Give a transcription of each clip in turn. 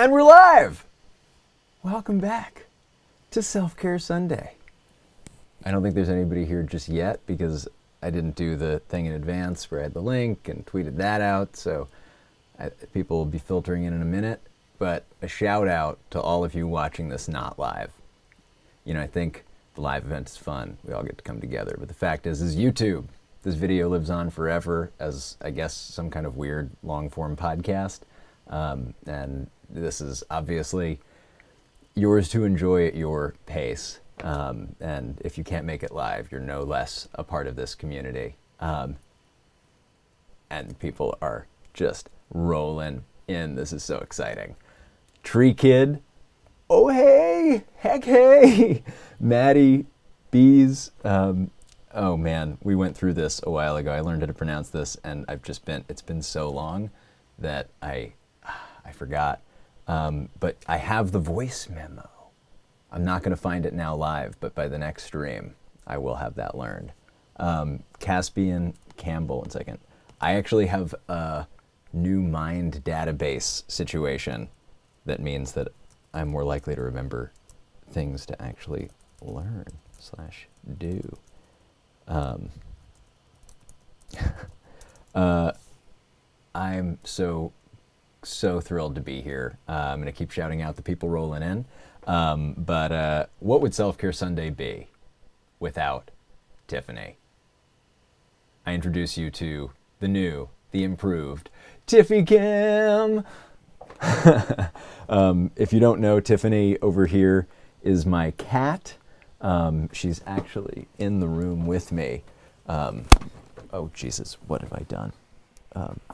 And we're live! Welcome back to Self-Care Sunday. I don't think there's anybody here just yet because I didn't do the thing in advance where I had the link and tweeted that out, so people will be filtering in a minute. But a shout out to all of you watching this not live. You know, I think the live event is fun. We all get to come together. But the fact is YouTube. This video lives on forever as, I guess, some kind of weird long-form podcast. And this is obviously yours to enjoy at your pace. And if you can't make it live, you're no less a part of this community. And people are just rolling in. This is so exciting. Tree Kid. Oh, hey. Heck, hey. Maddie. Bees. Oh, man. We went through this a while ago. I learned how to pronounce this, and it's been so long that I forgot. But I have the voice memo. I'm not going to find it now live, but by the next stream, I will have that learned. Caspian Campbell, 1 second. I actually have a new mind database situation that means that I'm more likely to remember things to actually learn / do. I'm so thrilled to be here. I'm going to keep shouting out the people rolling in. But what would Self-Care Sunday be without Tiffany? I introduce you to the new, the improved Tiffy Cam. If you don't know, Tiffany over here is my cat. She's actually in the room with me. Oh Jesus, what have I done?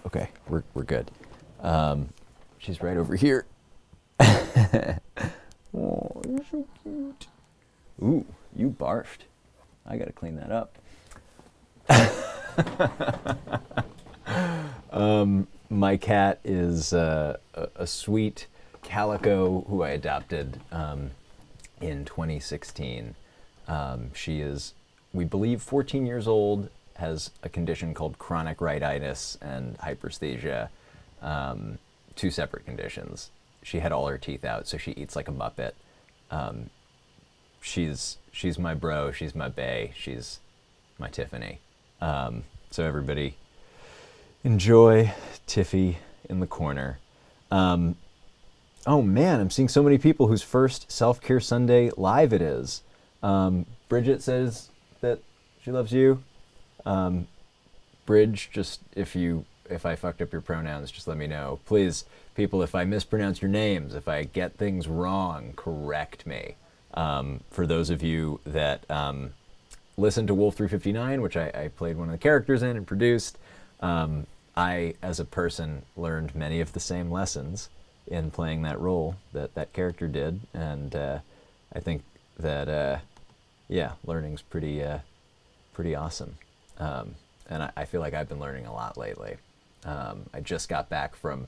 Okay, we're good. She's right over here. Oh, you're so cute. Ooh, you barfed. I gotta clean that up. My cat is a sweet calico who I adopted in 2016. She is, we believe, 14 years old, has a condition called chronic rhinitis and hyperesthesia, 2 separate conditions. She had all her teeth out, so she eats like a Muppet. She's my bro, she's my bae, she's my Tiffany. So everybody enjoy Tiffy in the corner. Oh man, I'm seeing so many people whose first Self-Care Sunday live it is. Bridget says that she loves you. Bridge, just if I fucked up your pronouns, just let me know. Please, people, if I mispronounce your names, if I get things wrong, correct me. For those of you that listened to Wolf 359, which I played one of the characters in and produced, I, as a person, learned many of the same lessons in playing that role that that character did, and I think that, yeah, learning's pretty awesome. And I feel like I've been learning a lot lately. I just got back from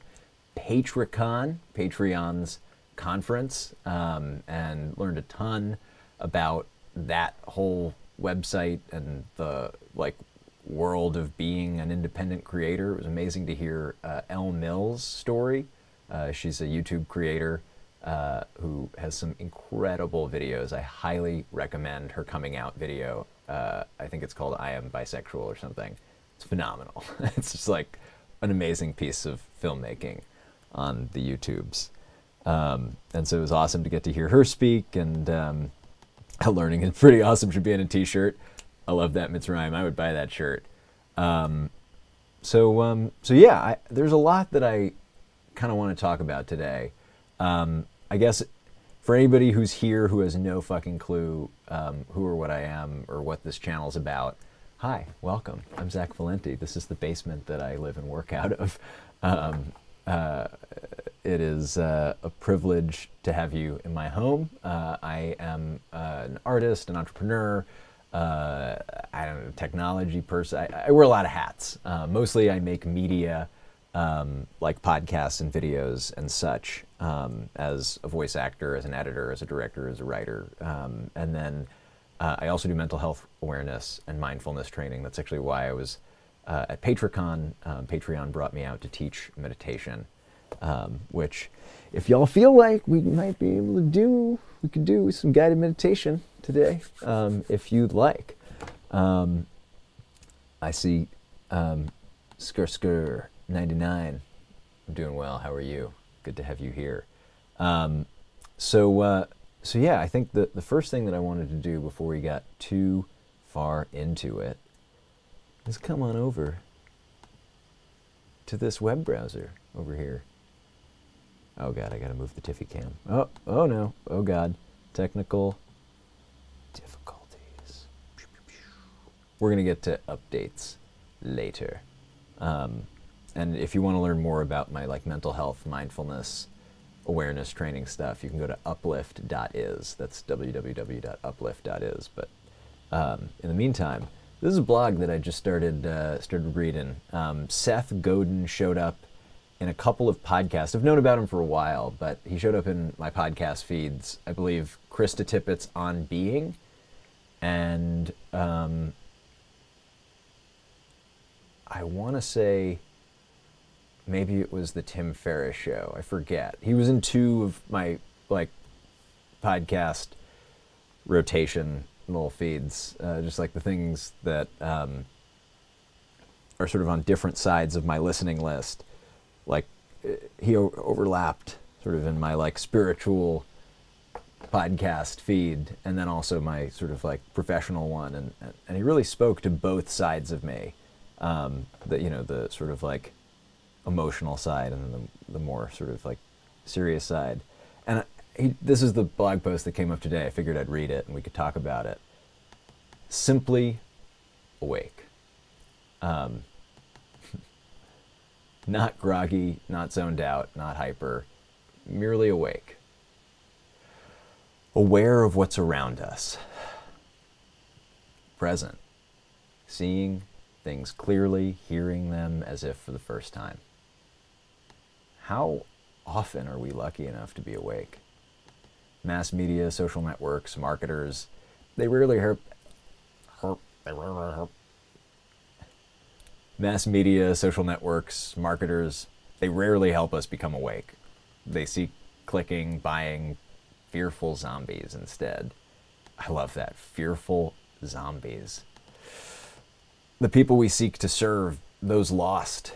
Patreon's conference, and learned a ton about that whole website and the world of being an independent creator. It was amazing to hear Elle Mills' story. She's a YouTube creator who has some incredible videos. I highly recommend her coming out video. I think it's called I Am Bisexual or something. It's phenomenal. It's just like an amazing piece of filmmaking on the YouTubes. And so it was awesome to get to hear her speak, and learning is pretty awesome should be in a t-shirt. I love that Mitzrayim. I would buy that shirt. So yeah, there's a lot that I kind of want to talk about today. I guess for anybody who's here who has no fucking clue who or what I am or what this channel's about, hi, welcome. I'm Zach Valenti. This is the basement that I live and work out of. It is a privilege to have you in my home. I am an artist, an entrepreneur, I don't know, technology person. I wear a lot of hats. Mostly I make media, like podcasts and videos and such, as a voice actor, as an editor, as a director, as a writer. And then I also do mental health awareness and mindfulness training. That's actually why I was at PatreCon. Patreon brought me out to teach meditation. which if y'all feel like we might be able to do, we could do some guided meditation today, if you'd like. I see Skr 99. I'm doing well. How are you? Good to have you here. So yeah, I think the first thing that I wanted to do before we got too far into it is come on over to this web browser over here. Oh God, I gotta move the Tiffy cam. Oh no, oh God, technical difficulties. We're gonna get to updates later. And if you want to learn more about my mental health, mindfulness, awareness training stuff, you can go to uplift.is. That's www.uplift.is. But in the meantime, this is a blog that I just started reading. Seth Godin showed up in a couple of podcasts. I've known about him for a while, but he showed up in my podcast feeds. I believe Krista Tippett's On Being, and I want to say maybe it was the Tim Ferriss show. I forget. He was in two of my podcast rotation little feeds, just like the things that are sort of on different sides of my listening list. Like he overlapped sort of in my spiritual podcast feed, and then also my sort of professional one, and he really spoke to both sides of me. The sort of emotional side, and then the more sort of serious side. And this is the blog post that came up today. I figured I'd read it and we could talk about it. Simply awake. Not groggy, not zoned out, not hyper, merely awake. Aware of what's around us. Present. Seeing things clearly, hearing them as if for the first time. How often are we lucky enough to be awake? Mass media, social networks, marketers, they rarely help. Mass media, social networks, marketers, they rarely help us become awake. They seek clicking, buying, fearful zombies instead. I love that. Fearful zombies. The people we seek to serve, those lost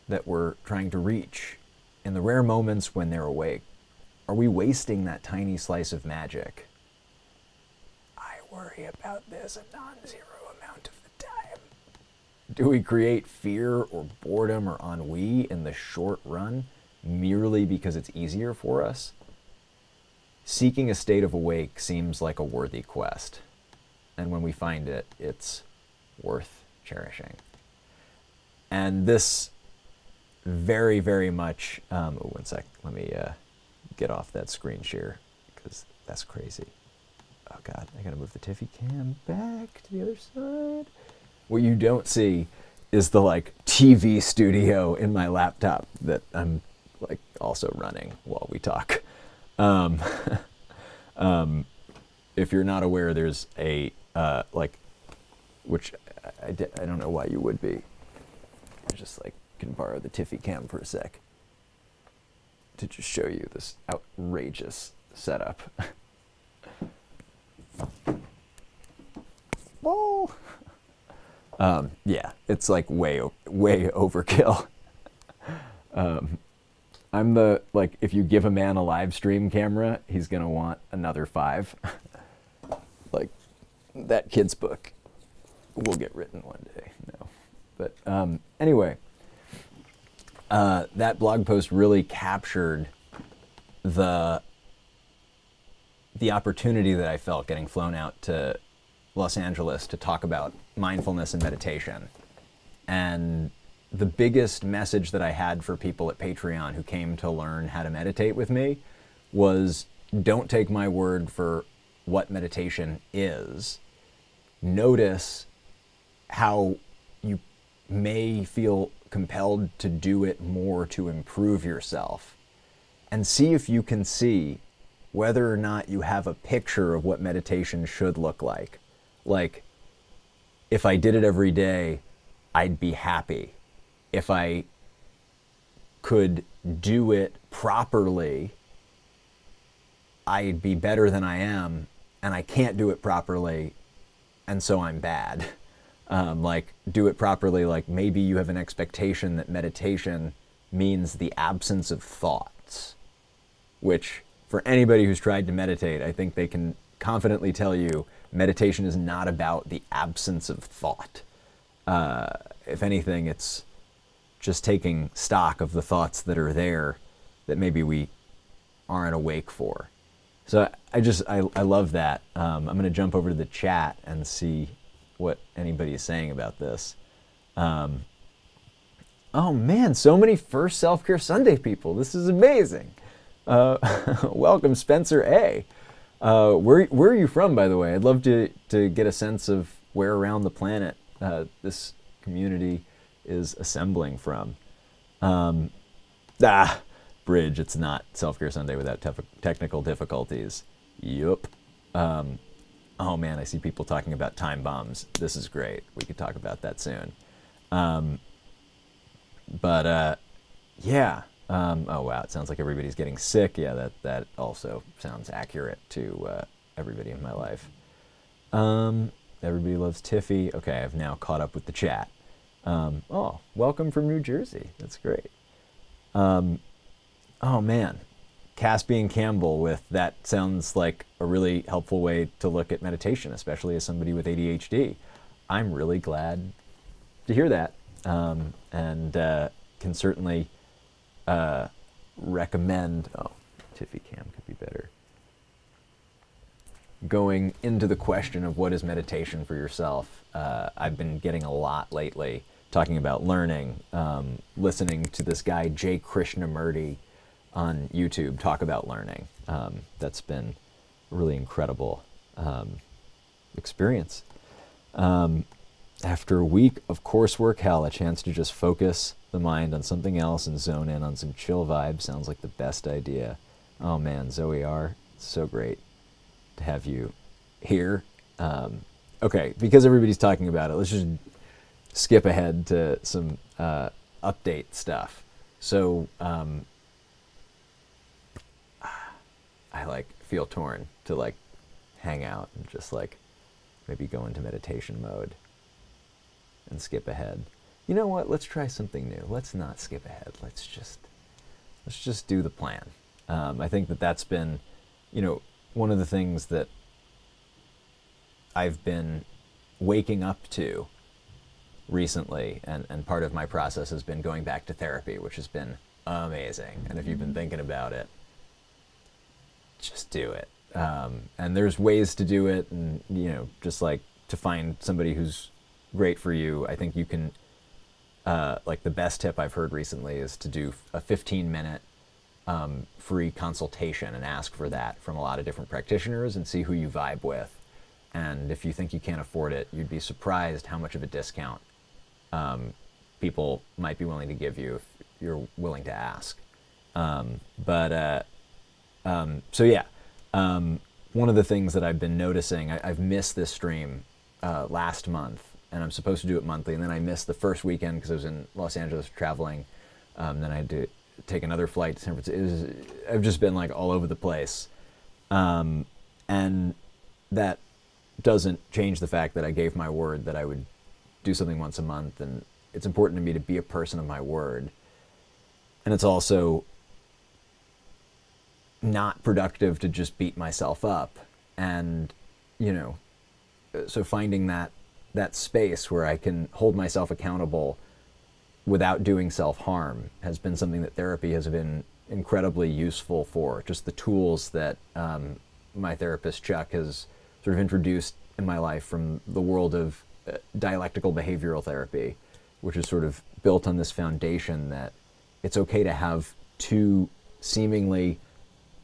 that we're trying to reach, in the rare moments when they're awake, are we wasting that tiny slice of magic? I worry about this a non-zero amount of the time. Do we create fear or boredom or ennui in the short run merely because it's easier for us? Seeking a state of awake seems like a worthy quest. And when we find it, it's worth cherishing. And this very, very much, one sec, let me get off that screen share, because that's crazy. Oh God, I gotta move the Tiffy cam back to the other side. What you don't see is the TV studio in my laptop that I'm also running while we talk. If you're not aware, there's a which I don't know why you would be. I just can borrow the Tiffy cam for a sec to just show you this outrageous setup. Whoa. Yeah, it's way overkill. I'm the if you give a man a live stream camera, he's gonna want another 5. That kid's book will get written one day. No, but anyway, that blog post really captured the opportunity that I felt getting flown out to Los Angeles to talk about mindfulness and meditation. And the biggest message that I had for people at Patreon who came to learn how to meditate with me was, don't take my word for what meditation is. Notice how you may feel compelled to do it more to improve yourself, and see if you can see whether or not you have a picture of what meditation should look like. If I did it every day, I'd be happy. If I could do it properly, I'd be better than I am, and I can't do it properly, and so I'm bad. Like, do it properly, like maybe you have an expectation that meditation means the absence of thoughts, which for anybody who's tried to meditate, I think they can confidently tell you meditation is not about the absence of thought. If anything, it's just taking stock of the thoughts that are there that maybe we aren't awake for. So I love that. I'm going to jump over to the chat and see what anybody is saying about this. Oh man, so many first Self-Care Sunday people. This is amazing. Welcome, Spencer A. Where are you from, by the way? I'd love to get a sense of where around the planet this community is assembling from. Bridge, it's not Self-Care Sunday without technical difficulties. Yup. Oh man, I see people talking about time bombs. This is great. We could talk about that soon. Yeah. Oh wow, it sounds like everybody's getting sick. Yeah, that also sounds accurate to everybody in my life. Everybody loves Tiffy. Okay, I've now caught up with the chat. Oh, welcome from New Jersey. That's great. Oh man, Caspian Campbell with that sounds like a really helpful way to look at meditation, especially as somebody with ADHD. I'm really glad to hear that, and can certainly recommend. Oh, Tiffy Cam could be better. Going into the question of what is meditation for yourself, I've been getting a lot lately talking about learning, listening to this guy Jay Krishnamurti on YouTube talk about learning. That's been a really incredible experience. After a week of coursework hell, a chance to just focus the mind on something else and zone in on some chill vibes sounds like the best idea. Oh man, Zoe R, it's so great to have you here. Okay, because everybody's talking about it, let's just skip ahead to some update stuff. So I like feel torn to like hang out and just like maybe go into meditation mode and skip ahead. You know what? Let's try something new. Let's not skip ahead. Let's just do the plan. I think that's been, one of the things that I've been waking up to recently, and part of my process has been going back to therapy, which has been amazing. And if you've been thinking about it, just do it. And there's ways to do it, and just like to find somebody who's great for you. I think you can, like the best tip I've heard recently is to do a 15-minute free consultation and ask for that from a lot of different practitioners and see who you vibe with. And if you think you can't afford it, you'd be surprised how much of a discount people might be willing to give you if you're willing to ask. So yeah, one of the things that I've been noticing, I've missed this stream last month, and I'm supposed to do it monthly, and then I missed the first weekend because I was in Los Angeles traveling. Then I had to take another flight to San Francisco. I've just been like all over the place. And that doesn't change the fact that I gave my word that I would do something once a month, and it's important to me to be a person of my word. And it's also not productive to just beat myself up. And, so finding that space where I can hold myself accountable without doing self-harm has been something that therapy has been incredibly useful for. Just the tools that my therapist Chuck has sort of introduced in my life from the world of dialectical behavioral therapy, which is sort of built on this foundation that it's okay to have two seemingly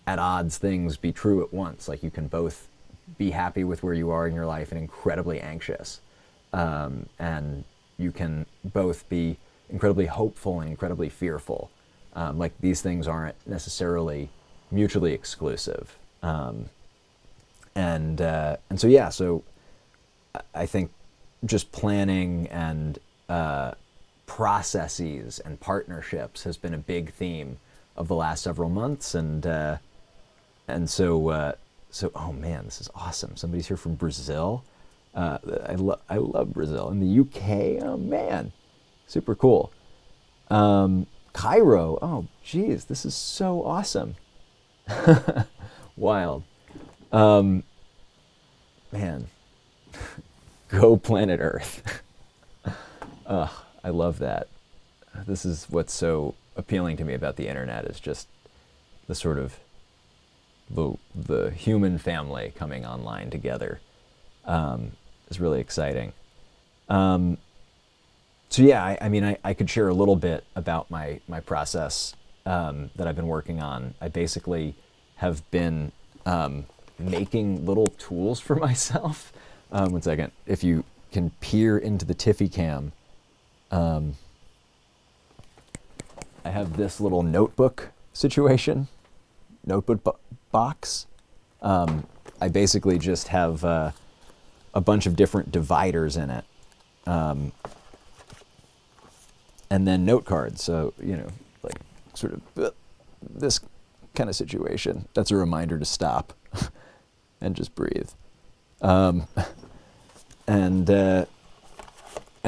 at odds things be true at once. Like you can both be happy with where you are in your life and incredibly anxious. And you can both be incredibly hopeful and incredibly fearful. Like these things aren't necessarily mutually exclusive. So yeah, so I think just planning and processes and partnerships has been a big theme of the last several months, and so oh man, this is awesome. Somebody's here from Brazil. I love Brazil. In the UK, oh man, super cool. Cairo, oh geez, this is so awesome. Wild. Man, go planet Earth. I love that. This is what's so appealing to me about the internet, is just the sort of the human family coming online together. Is really exciting. So yeah, I mean, I could share a little bit about my process that I've been working on. I basically have been making little tools for myself. One second. If you can peer into the Tiffy cam, I have this little notebook situation, notebook box. I basically just have a bunch of different dividers in it, and then note cards. So, you know, like sort of this kind of situation. That's a reminder to stop and just breathe. And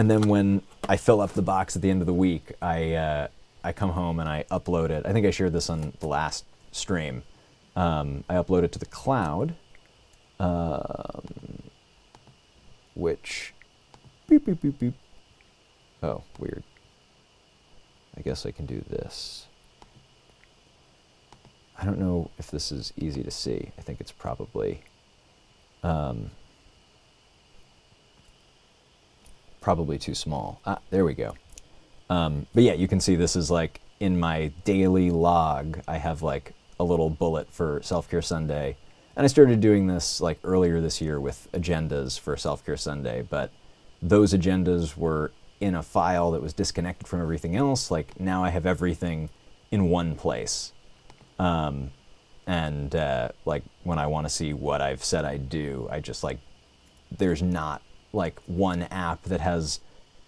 then when I fill up the box at the end of the week, I come home and I upload it. I think I shared this on the last stream. I upload it to the cloud, which, beep, beep, beep, beep. Oh, weird. I guess I can do this. I don't know if this is easy to see. I think it's probably, probably too small. Ah, there we go. But yeah, you can see this is like in my daily log. I have like a little bullet for Self-Care Sunday. And I started doing this like earlier this year with agendas for Self-Care Sunday, but those agendas were in a file that was disconnected from everything else. Like now I have everything in one place. Like when I want to see what I've said I'd do, I just like, there's not like one app that has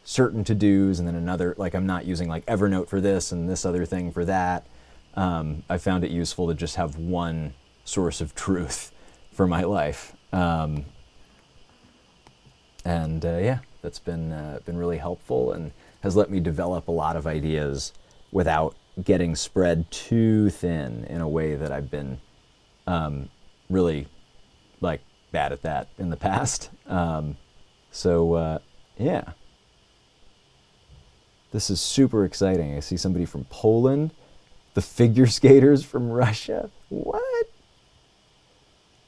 certain to-dos and then another, like I'm not using like Evernote for this and this other thing for that. I found it useful to just have one source of truth for my life. Yeah, that's been really helpful and has let me develop a lot of ideas without getting spread too thin in a way that I've been really like bad at that in the past. Yeah, this is super exciting. I see somebody from Poland, the figure skaters from Russia. What?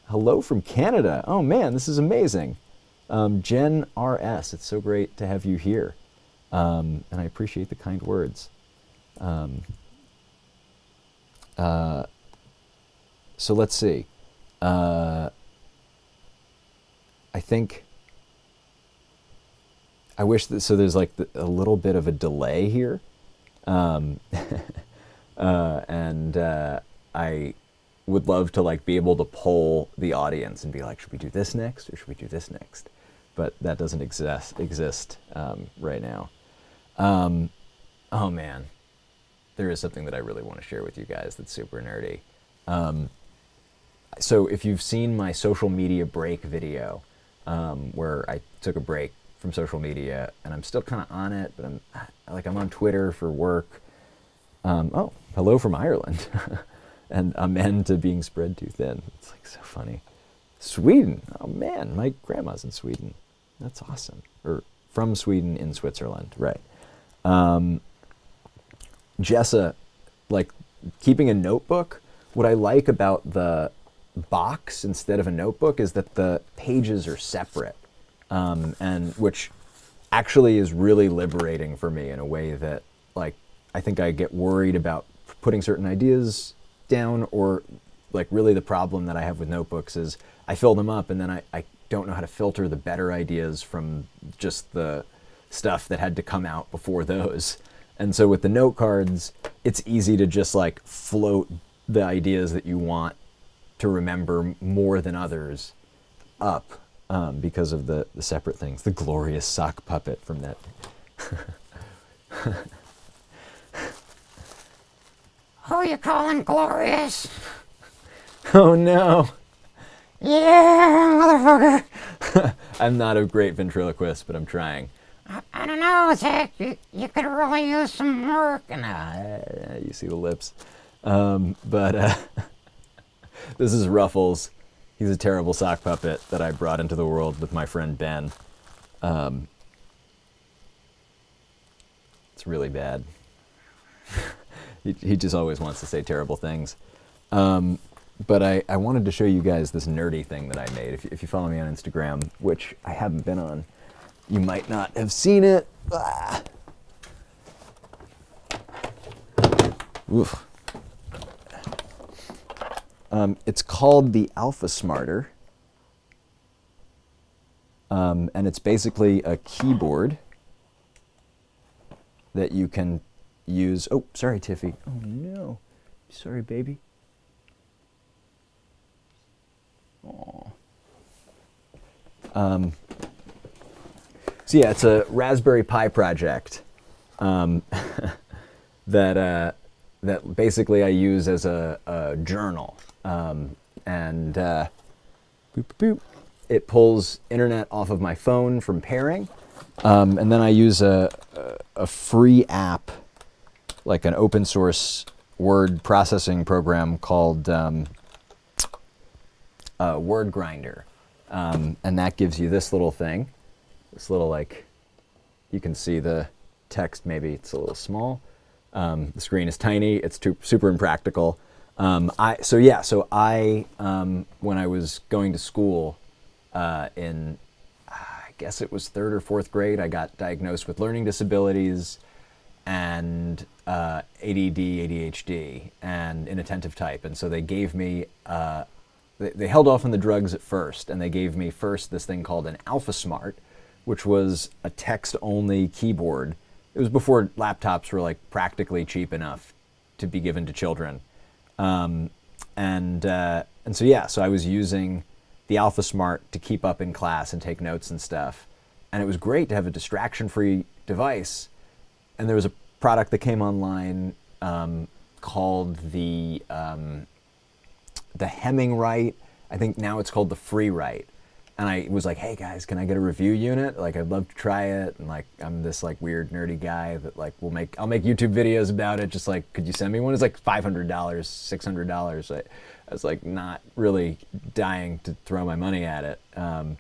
Hello from Canada. Oh man, this is amazing. Jen RS, it's so great to have you here. And I appreciate the kind words. So let's see. I think, I wish that, so there's like a little bit of a delay here. I would love to like be able to poll the audience and be like, should we do this next or should we do this next? But that doesn't exist right now. Oh man, there is something that I really want to share with you guys that's super nerdy. So if you've seen my social media break video, where I took a break from social media and I'm still kind of on it, but I'm on Twitter for work. Oh, hello from Ireland. And amen to being spread too thin. It's like so funny. Sweden. Oh man, my grandma's in Sweden. That's awesome. Or from Sweden in Switzerland, right. Jessa, like keeping a notebook, what I like about the box instead of a notebook is that the pages are separate. And which actually is really liberating for me in a way that like, I think I get worried about putting certain ideas down, or like really the problem that I have with notebooks is I fill them up and then I don't know how to filter the better ideas from just the stuff that had to come out before those. And so with the note cards, it's easy to just like float the ideas that you want to remember more than others up because of the separate things. The glorious sock puppet from that. Who you calling glorious? Oh no. Yeah, motherfucker. I'm not a great ventriloquist, but I'm trying. I don't know, Zach. You could really use some work. And You see the lips. But this is Ruffles. He's a terrible sock puppet that I brought into the world with my friend Ben. It's really bad. He just always wants to say terrible things. But I wanted to show you guys this nerdy thing that I made. If you follow me on Instagram, which I haven't been on, you might not have seen it. Ah. Oof. It's called the Alpha Smarter. And it's basically a keyboard that you can use. Oh, sorry, Tiffy. Oh, no. Sorry, baby. Aw. So yeah, it's a Raspberry Pi project that basically I use as a journal. And boop, boop, boop. It pulls internet off of my phone from pairing. And then I use a free app, like an open source word processing program called Word Grinder. And that gives you this little thing. This little, like, you can see the text, maybe it's a little small. The screen is tiny, it's super impractical. When I was going to school in, I guess it was 3rd or 4th grade, I got diagnosed with learning disabilities and ADD, ADHD, and inattentive type. And so they gave me, they held off on the drugs at first, and they gave me first this thing called an Alpha Smart, which was a text-only keyboard. It was before laptops were like practically cheap enough to be given to children. So I was using the Alpha Smart to keep up in class and take notes and stuff. And it was great to have a distraction-free device. And there was a product that came online called the Hemming Right. I think now it's called the Free Right. And I was like, hey guys, can I get a review unit? Like, I'd love to try it. And like, I'm this like weird nerdy guy that like I'll make YouTube videos about it. Just like, could you send me one? It's like $500, $600. I was like not really dying to throw my money at it. And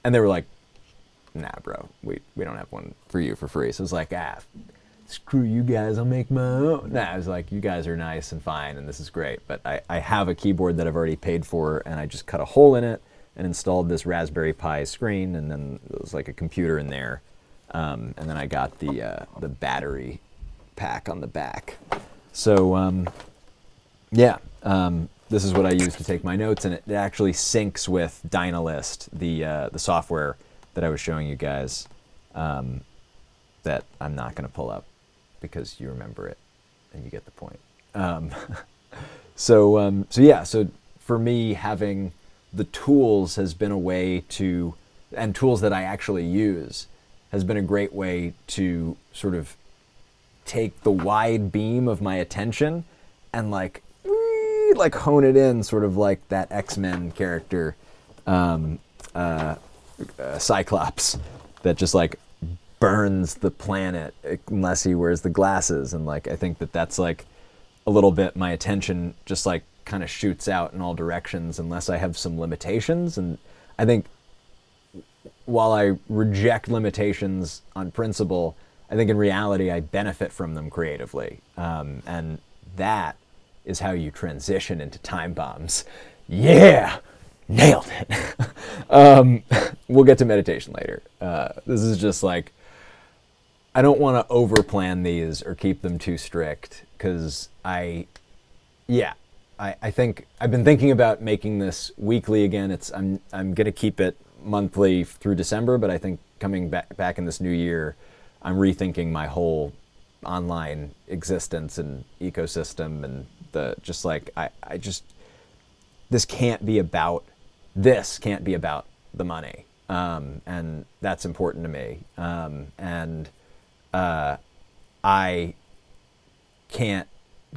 they were like, nah, bro, we don't have one for you for free. So I was like, screw you guys, I'll make my own. Nah, I was like, you guys are nice and fine, and this is great. But I have a keyboard that I've already paid for, and I just cut a hole in it and installed this Raspberry Pi screen, and then there was like a computer in there. And then I got the battery pack on the back. So this is what I use to take my notes, and it actually syncs with Dynalist, the software that I was showing you guys, that I'm not going to pull up because you remember it and you get the point. So for me, having the tools has been a way to, and tools that I actually use, has been a great way to sort of take the wide beam of my attention and like hone it in, sort of like that X-Men character, Cyclops, that just like burns the planet unless he wears the glasses. And like, I think that that's like a little bit, my attention just like kind of shoots out in all directions unless I have some limitations. And I think while I reject limitations on principle, I think in reality I benefit from them creatively. And that is how you transition into time bombs. Yeah, nailed it. We'll get to meditation later. This is just like, I don't want to overplan these or keep them too strict, because I think I've been thinking about making this weekly again. I'm gonna keep it monthly through December, but I think coming back in this new year, I'm rethinking my whole online existence and ecosystem, and this can't be about the money, and that's important to me. I can't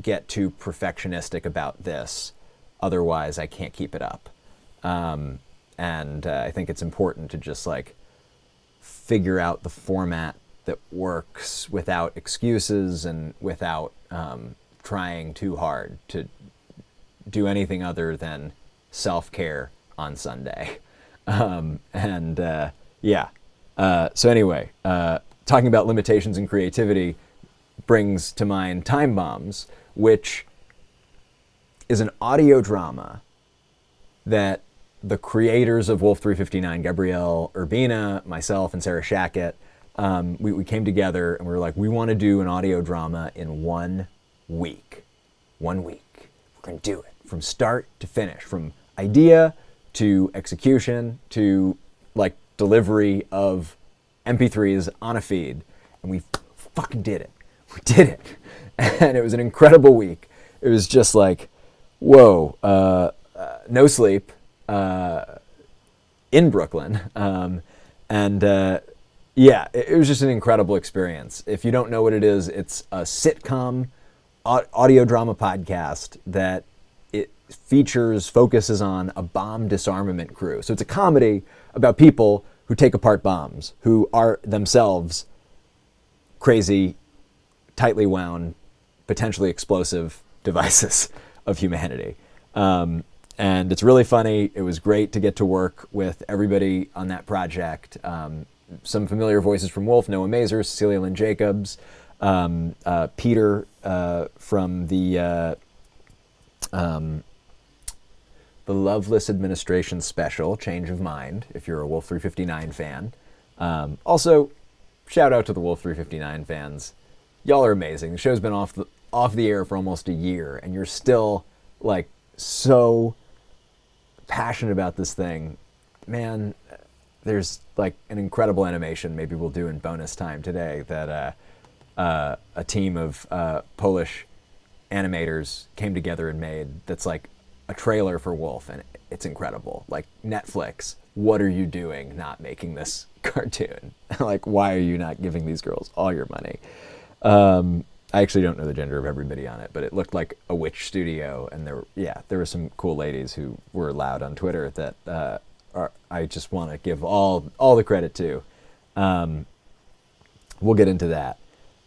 get too perfectionistic about this, otherwise I can't keep it up. And I think it's important to just like figure out the format that works without excuses and without trying too hard to do anything other than self-care on Sunday. Yeah. So anyway, talking about limitations in creativity brings to mind Time Bombs, which is an audio drama that the creators of Wolf 359, Gabrielle Urbina, myself, and Sarah Shackett, we came together and we were like, we want to do an audio drama in 1 week. 1 week. We're going to do it from start to finish, from idea to execution to like delivery of MP3s on a feed. And we fucking did it. We did it. And it was an incredible week. It was just like, whoa, no sleep in Brooklyn. Yeah, it was just an incredible experience. If you don't know what it is, it's a sitcom audio drama podcast that it focuses on a bomb disarmament crew. So it's a comedy about people who take apart bombs, who are themselves crazy, tightly wound, potentially explosive devices of humanity. And it's really funny. It was great to get to work with everybody on that project. Some familiar voices from Wolf: Noah Mazer, Cecilia Lynn Jacobs, Peter from the Loveless Administration special, Change of Mind, if you're a Wolf 359 fan. Also, shout out to the Wolf 359 fans. Y'all are amazing. The show's been off the air for almost a year, and you're still like so passionate about this thing. Man, there's like an incredible animation maybe we'll do in bonus time today that a team of Polish animators came together and made, that's like a trailer for Wolf, and it's incredible. Like, Netflix, what are you doing not making this cartoon? Like, why are you not giving these girls all your money? I actually don't know the gender of everybody on it, but it looked like a witch studio, and there were some cool ladies who were loud on Twitter that I just want to give all the credit to. We'll get into that.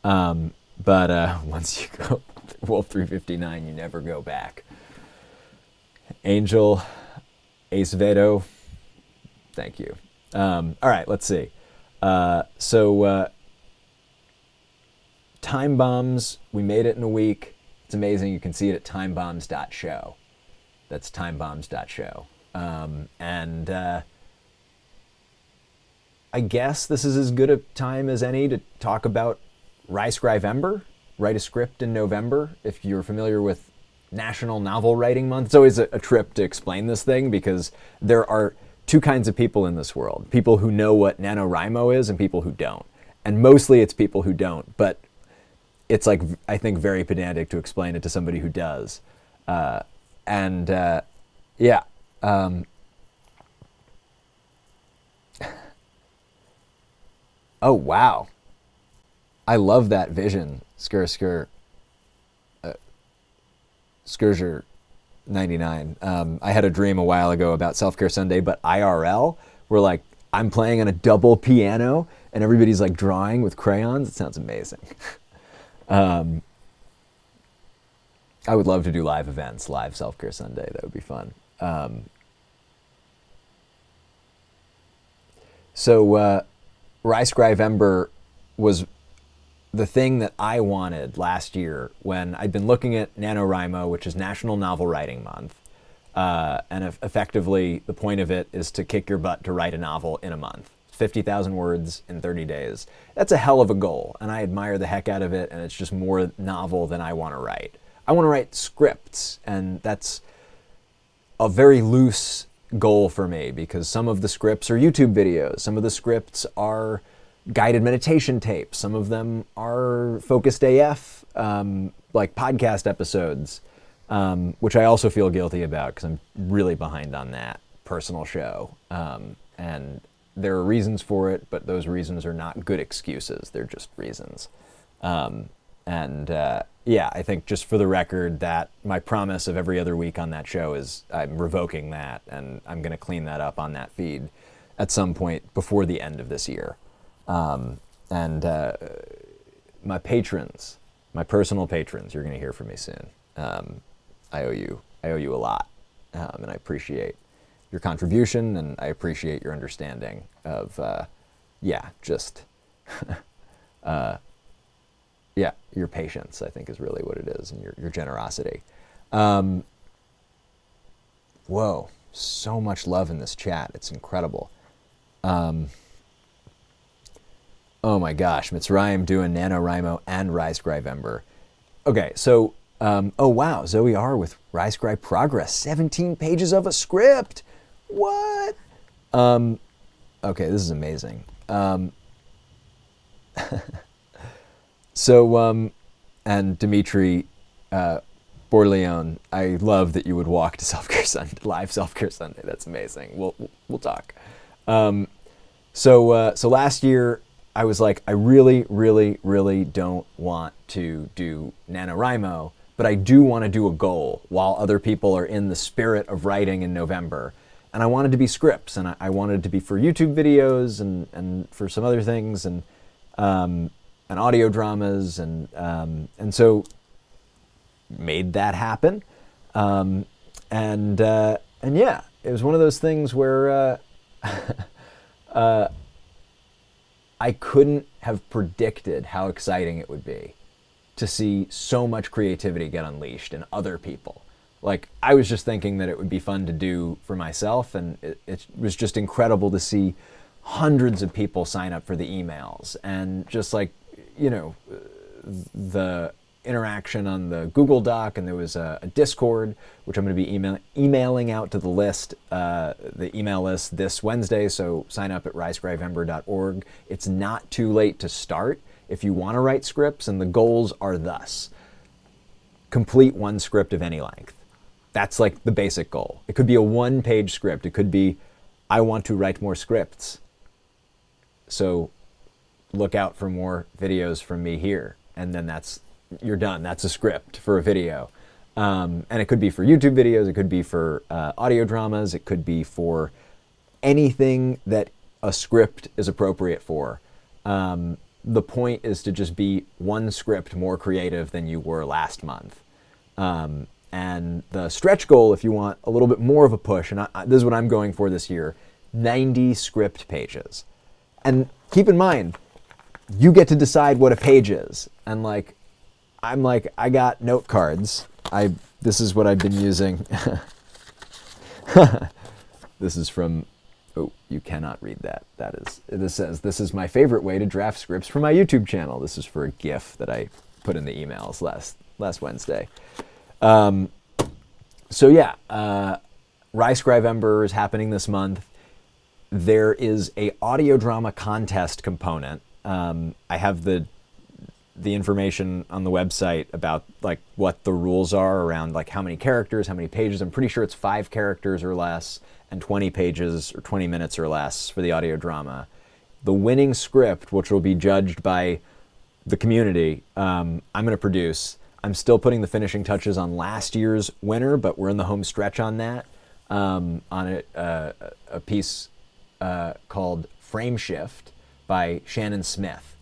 But once you go Wolf 359, you never go back. Angel Acevedo, thank you. All right, let's see. Time Bombs, we made it in a week. It's amazing. You can see it at timebombs.show. That's timebombs.show. I guess this is as good a time as any to talk about Rye-Scrivember, Write a Script in November. If you're familiar with National Novel Writing Month, it's always a trip to explain this thing, because there are two kinds of people in this world. People who know what NaNoWriMo is and people who don't. And mostly it's people who don't, but it's like, I think, very pedantic to explain it to somebody who does. Yeah. Oh, wow. I love that vision. Scourger 99. I had a dream a while ago about Self-Care Sunday, but IRL, where like I'm playing on a double piano and everybody's like drawing with crayons. It sounds amazing. I would love to do live events, live Self-Care Sunday. That would be fun. Rye-Scrivember was the thing that I wanted last year when I'd been looking at NaNoWriMo, which is National Novel Writing Month. Effectively, the point of it is to kick your butt to write a novel in a month. 50,000 words in 30 days. That's a hell of a goal, and I admire the heck out of it, and it's just more novel than I want to write. I want to write scripts, and that's a very loose goal for me, because some of the scripts are YouTube videos, some of the scripts are guided meditation tapes, some of them are focused AF, like podcast episodes, which I also feel guilty about because I'm really behind on that personal show. And there are reasons for it, but those reasons are not good excuses. They're just reasons. Yeah, I think just for the record that my promise of every other week on that show is I'm revoking that, and I'm going to clean that up on that feed at some point before the end of this year. My patrons, my personal patrons, you're going to hear from me soon. I owe you a lot, and I appreciate your contribution, and I appreciate your understanding of, your patience, I think, is really what it is, and your generosity. Whoa, so much love in this chat. It's incredible. Oh my gosh, Mitzrayim doing NaNoWriMo and RiseScribeEmber. Okay, so, oh wow, Zoe R with RiseScribe Progress, 17 pages of a script. What? Okay, this is amazing. And Dimitri Borleone, I love that you would walk to Self-Care Sunday, live Self-Care Sunday. That's amazing. We'll talk. So last year I was like, I really, really, really don't want to do NaNoWriMo, but I do want to do a goal while other people are in the spirit of writing in November. And I wanted to be scripts, and I wanted to be for YouTube videos and for some other things, and audio dramas, and so made that happen. And yeah, it was one of those things where I couldn't have predicted how exciting it would be to see so much creativity get unleashed in other people. Like, I was just thinking that it would be fun to do for myself, and it was just incredible to see hundreds of people sign up for the emails, and just like, you know, the interaction on the Google Doc, and there was a Discord, which I'm going to be emailing out to the list, the email list this Wednesday, so sign up at risescribeember.org. It's not too late to start if you want to write scripts, and the goals are thus. Complete one script of any length. That's like the basic goal. It could be a one-page script. It could be, I want to write more scripts. So look out for more videos from me here. And then you're done. That's a script for a video. And it could be for YouTube videos. It could be for audio dramas. It could be for anything that a script is appropriate for. The point is to just be one script more creative than you were last month. And the stretch goal, if you want a little bit more of a push, and this is what I'm going for this year, 90 script pages. And keep in mind, you get to decide what a page is. And like, I got note cards. This is what I've been using. This is from, oh, you cannot read that. This says, this is my favorite way to draft scripts for my YouTube channel. This is for a GIF that I put in the emails last Wednesday. So yeah, RiseScribeEmber is happening this month. There is a audio drama contest component. I have the information on the website about like what the rules are around like how many characters, how many pages. I'm pretty sure it's 5 characters or less and 20 pages or 20 minutes or less for the audio drama. The winning script, which will be judged by the community, I'm going to produce. I'm still putting the finishing touches on last year's winner, but we're in the home stretch on that. On a piece called Frame Shift by Shannon Smith.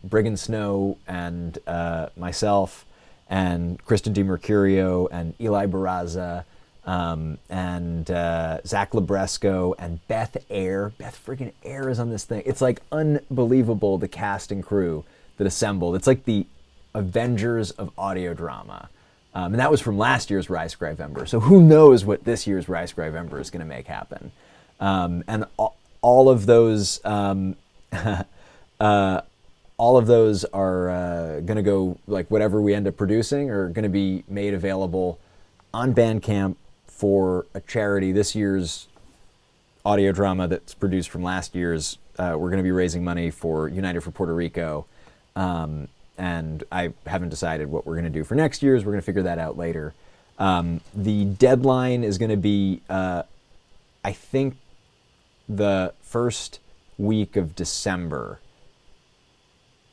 Briggan Snow and myself and Kristen DiMercurio and Eli Barraza and Zach Labresco and Beth Eyre. Beth friggin' Eyre is on this thing. It's like unbelievable, the cast and crew that assembled. It's like the Avengers of audio drama. And that was from last year's RiseScribeEmber. So who knows what this year's RiseScribeEmber is going to make happen. And all of those are going to go, like whatever we end up producing are going to be made available on Bandcamp for a charity. This year's audio drama that's produced from last year's, we're going to be raising money for United for Puerto Rico. And I haven't decided what we're going to do for next year's. We're going to figure that out later. The deadline is going to be, I think, the first week of December.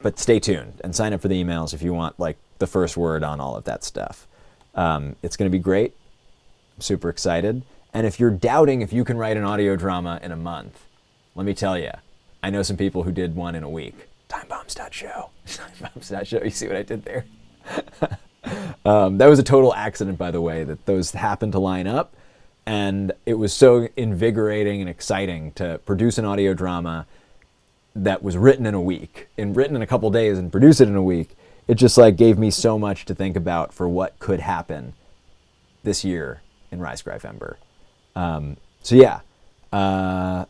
but stay tuned and sign up for the emails if you want like the first word on all of that stuff. It's going to be great. I'm super excited. And if you're doubting if you can write an audio drama in a month, let me tell you, I know some people who did one in a week. Timebombs.show. Timebombs.show. You see what I did there? That was a total accident, by the way, that those happened to line up. And it was so invigorating and exciting to produce an audio drama that was written in a week, and written in a couple days and produce it in a week. It just like gave me so much to think about for what could happen this year in Rise Grive Ember. So yeah,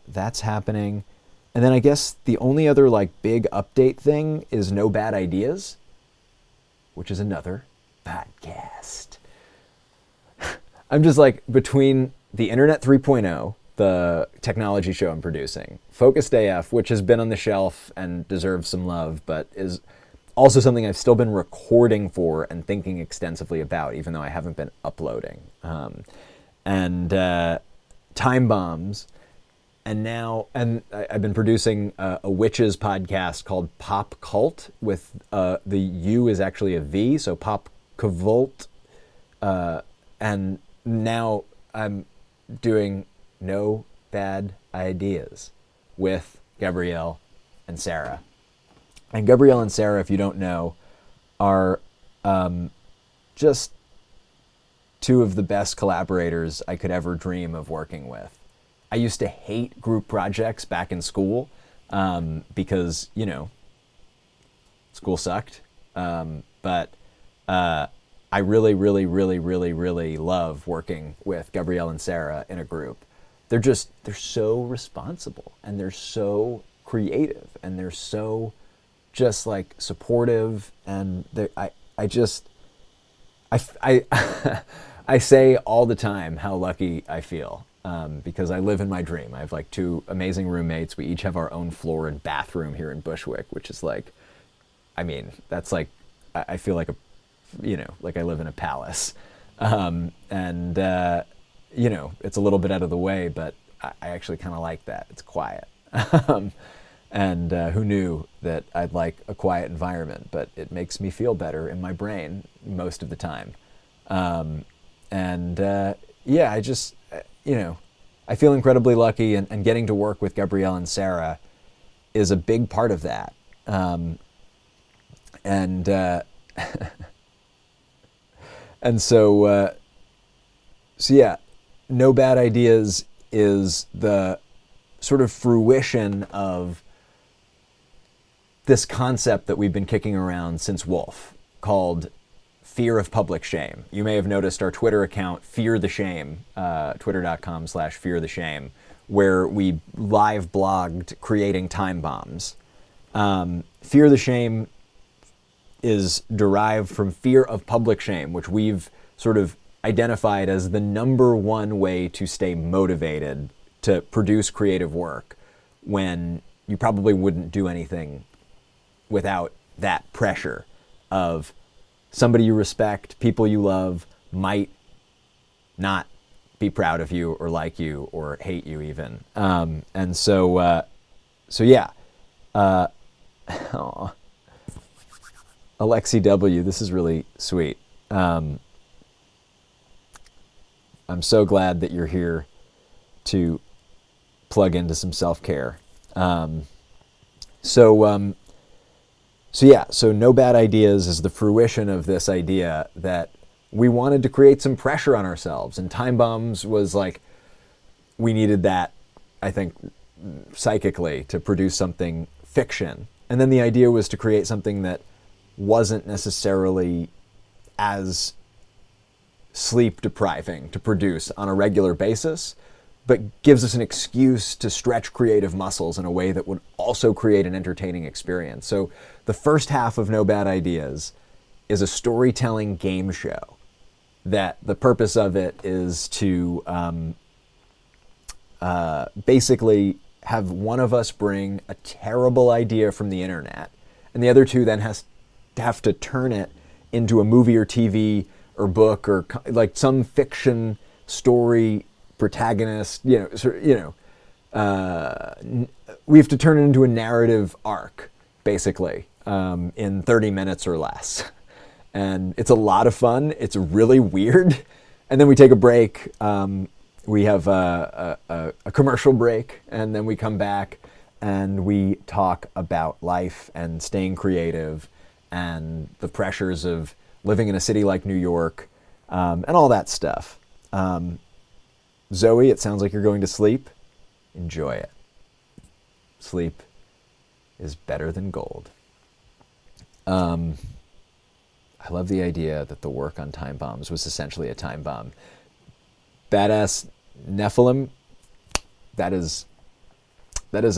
that's happening. And then I guess the only other like big update thing is No Bad Ideas, which is another podcast. I'm just like between the Internet 3.0, the technology show I'm producing, Focused AF, which has been on the shelf and deserves some love, but is also something I've still been recording for and thinking extensively about, even though I haven't been uploading. And Time Bombs. And now, I've been producing a witches podcast called Pop Cult, with the U is actually a V, so Pop Cult. And now I'm doing No Bad Ideas with Gabrielle and Sarah. And Gabrielle and Sarah, if you don't know, are just two of the best collaborators I could ever dream of working with. I used to hate group projects back in school because, you know, school sucked. But I really, really, really, really, really love working with Gabrielle and Sarah in a group. They're so responsible, and they're so creative, and they're so just like supportive. And I say all the time how lucky I feel. Because I live in my dream. I have like two amazing roommates. We each have our own floor and bathroom here in Bushwick, which is like, I mean, that's like, I feel like like I live in a palace. You know, it's a little bit out of the way, but I actually kind of like that. It's quiet. And who knew that I'd like a quiet environment, but it makes me feel better in my brain most of the time. Yeah, I just, you know, I feel incredibly lucky, and getting to work with Gabrielle and Sarah is a big part of that. So yeah, No Bad Ideas is the sort of fruition of this concept that we've been kicking around since Wolf, called fear of public shame. You may have noticed our Twitter account, Fear the Shame, twitter.com/Fear the Shame, where we live blogged creating Time Bombs. Fear the Shame is derived from fear of public shame, which we've sort of identified as the #1 way to stay motivated to produce creative work, when you probably wouldn't do anything without that pressure of somebody you respect, people you love, might not be proud of you or like you or hate you even. So yeah. Alexi W., this is really sweet. I'm so glad that you're here to plug into some self-care. So No Bad Ideas is the fruition of this idea that we wanted to create some pressure on ourselves. And Time Bombs was like, we needed that, I think, psychically to produce something fiction. And then the idea was to create something that wasn't necessarily as sleep depriving to produce on a regular basis, but gives us an excuse to stretch creative muscles in a way that would also create an entertaining experience. So the first half of No Bad Ideas is a storytelling game show that the purpose of it is to basically have one of us bring a terrible idea from the internet, and the other two then have to turn it into a movie or TV or book or like some fiction story protagonist. We have to turn it into a narrative arc, basically, in 30 minutes or less. And it's a lot of fun. It's really weird. And then we take a break. We have a commercial break, and then we come back and we talk about life and staying creative and the pressures of living in a city like New York, and all that stuff. Zoe, it sounds like you're going to sleep. Enjoy it. Sleep is better than gold. I love the idea that the work on time bombs was essentially a time bomb. Badass Nephilim, that is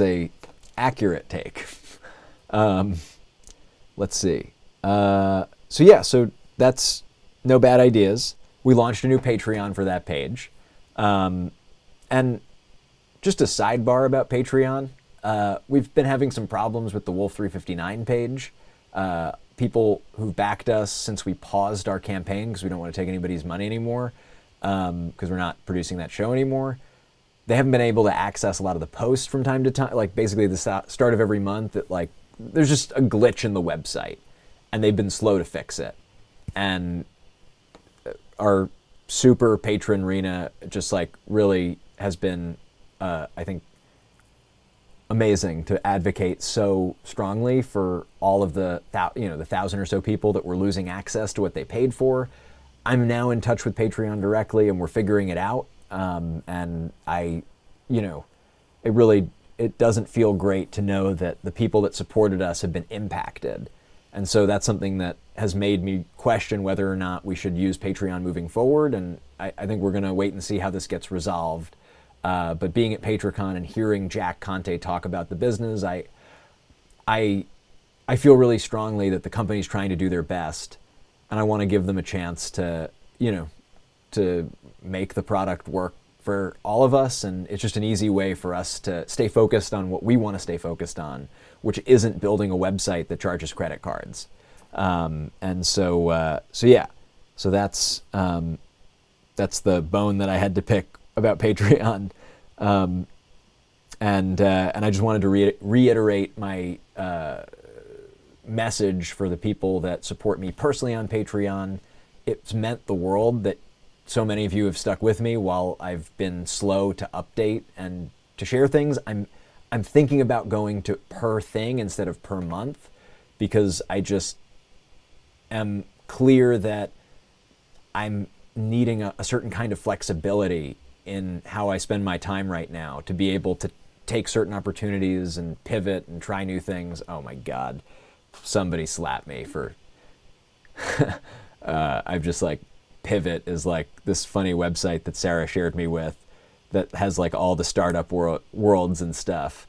a accurate take. Let's see. So that's No Bad Ideas. We launched a new Patreon for that page. And just a sidebar about Patreon, we've been having some problems with the Wolf 359 page. People who've backed us since we paused our campaign because we don't want to take anybody's money anymore, because we're not producing that show anymore. They haven't been able to access a lot of the posts from time to time. Like basically the start of every month, there's just a glitch in the website, and they've been slow to fix it. And our super patron Rena just really has been, I think, amazing to advocate so strongly for all of the 1,000 or so people that were losing access to what they paid for. I'm now in touch with Patreon directly, and we're figuring it out. And it doesn't feel great to know that the people that supported us have been impacted. And so that's something that has made me question whether or not we should use Patreon moving forward. And I think we're going to wait and see how this gets resolved. But being at PatreCon and hearing Jack Conte talk about the business, I feel really strongly that the company's trying to do their best, and I want to give them a chance to make the product work for all of us. And it's just an easy way for us to stay focused on what we want to stay focused on, which isn't building a website that charges credit cards. So that's the bone that I had to pick about Patreon. And I just wanted to reiterate my message for the people that support me personally on Patreon. It's meant the world that so many of you have stuck with me while I've been slow to update and to share things. I'm thinking about going to per thing instead of per month, because I just am clear that I'm needing a certain kind of flexibility in how I spend my time right now to be able to take certain opportunities and pivot and try new things. Oh my God, somebody slapped me for, I've just Pivot is this funny website that Sarah shared me with that has all the startup worlds and stuff.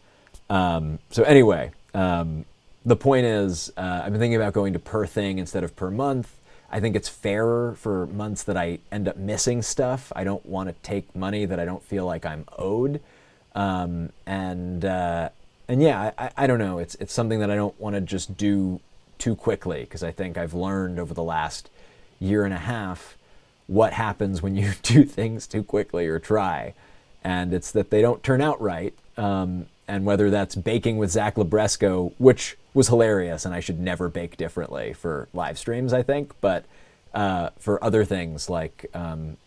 So anyway, the point is, I've been thinking about going to per thing instead of per month. I think it's fairer for months that I end up missing stuff. I don't want to take money that I don't feel like I'm owed. And yeah, I don't know. It's something that I don't want to just do too quickly, because I think I've learned over the last year and a half what happens when you do things too quickly or try. And it's that they don't turn out right. And whether that's baking with Zach Libresco, which was hilarious, and I should never bake differently for live streams, I think, but for other things like my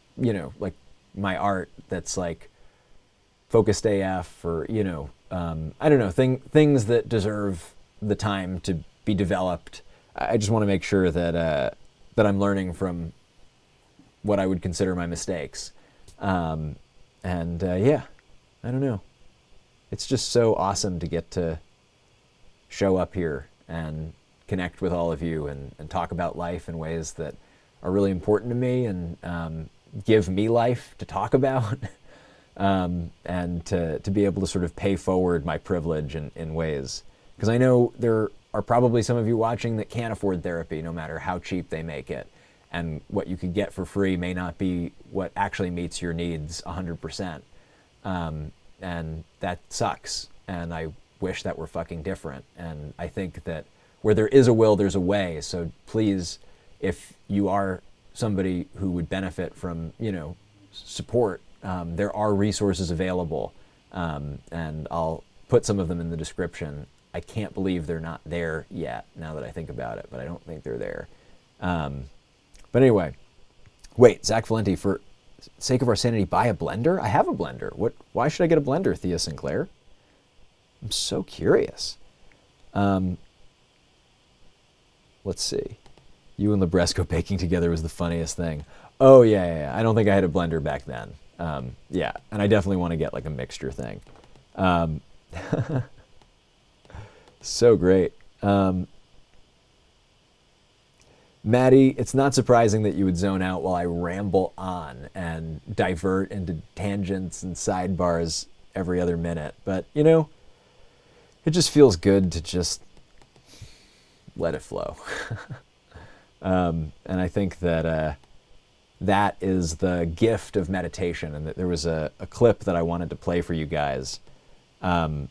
art that's focused AF, or I don't know, things that deserve the time to be developed. I just want to make sure that I'm learning from what I would consider my mistakes. Yeah, I don't know. It's just so awesome to get to show up here and connect with all of you and talk about life in ways that are really important to me, and give me life to talk about, and to be able to sort of pay forward my privilege in ways. Because I know there are probably some of you watching that can't afford therapy, no matter how cheap they make it. And what you could get for free may not be what actually meets your needs 100%. And that sucks. And I wish that were fucking different. And I think that where there is a will, there's a way. So please, if you are somebody who would benefit from, support, there are resources available. And I'll put some of them in the description. I can't believe they're not there yet, now that I think about it, but I don't think they're there. But anyway, wait, Zach Valenti, for sake of our sanity, buy a blender? I have a blender. Why should I get a blender, Thea Sinclair? I'm so curious. Let's see. You and Libresco baking together was the funniest thing. Oh, yeah. I don't think I had a blender back then. Yeah, and I definitely want to get like a mixture thing. So great. Maddie, it's not surprising that you would zone out while I ramble on and divert into tangents and sidebars every other minute. But, you know, it just feels good to just let it flow. And I think that that is the gift of meditation. And that there was a clip that I wanted to play for you guys. And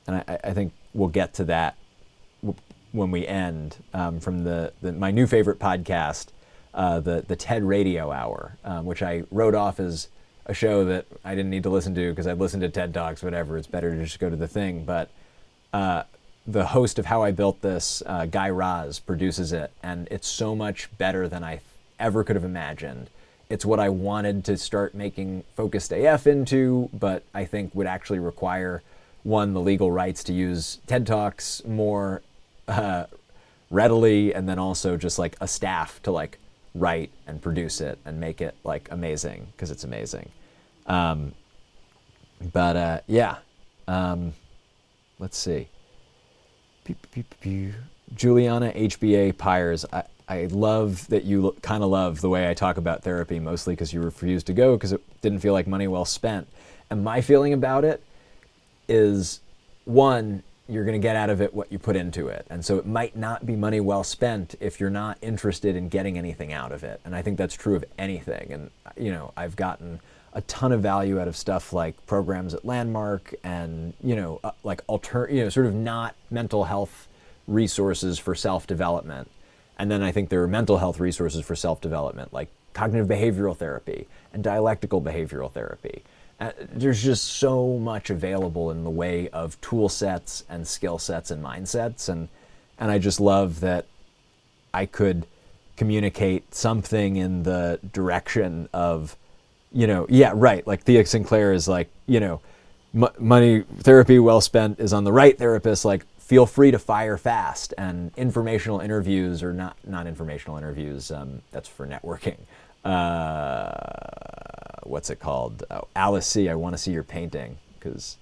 I think we'll get to that when we end, from my new favorite podcast, the TED Radio Hour, which I wrote off as a show that I didn't need to listen to because I'd listened to TED Talks, whatever. It's better to just go to the thing. But the host of How I Built This, Guy Raz, produces it, and it's so much better than I ever could have imagined. It's what I wanted to start making Focused AF into, but I think would actually require, one, the legal rights to use TED Talks more readily, and then also just like a staff to like write and produce it and make it like amazing, because it's amazing. Yeah. Let's see. Juliana HBA Pyres, I love that you kind of love the way I talk about therapy, mostly because you refused to go because it didn't feel like money well spent. And my feeling about it is, one, you're going to get out of it what you put into it. And so it might not be money well spent if you're not interested in getting anything out of it. And I think that's true of anything. And, you know, I've gotten a ton of value out of stuff like programs at Landmark and, you know, like sort of not mental health resources for self-development. And then I think there are mental health resources for self-development, like cognitive behavioral therapy and dialectical behavioral therapy. There's just so much available in the way of tool sets and skill sets and mindsets. And I just love that I could communicate something in the direction of, you know, yeah, right. Like Thea Sinclair is like, you know, money therapy well spent is on the right therapist. Like, feel free to fire fast, and informational interviews, or not informational interviews. That's for networking. What's it called? Oh, Alice C., I want to see your painting, because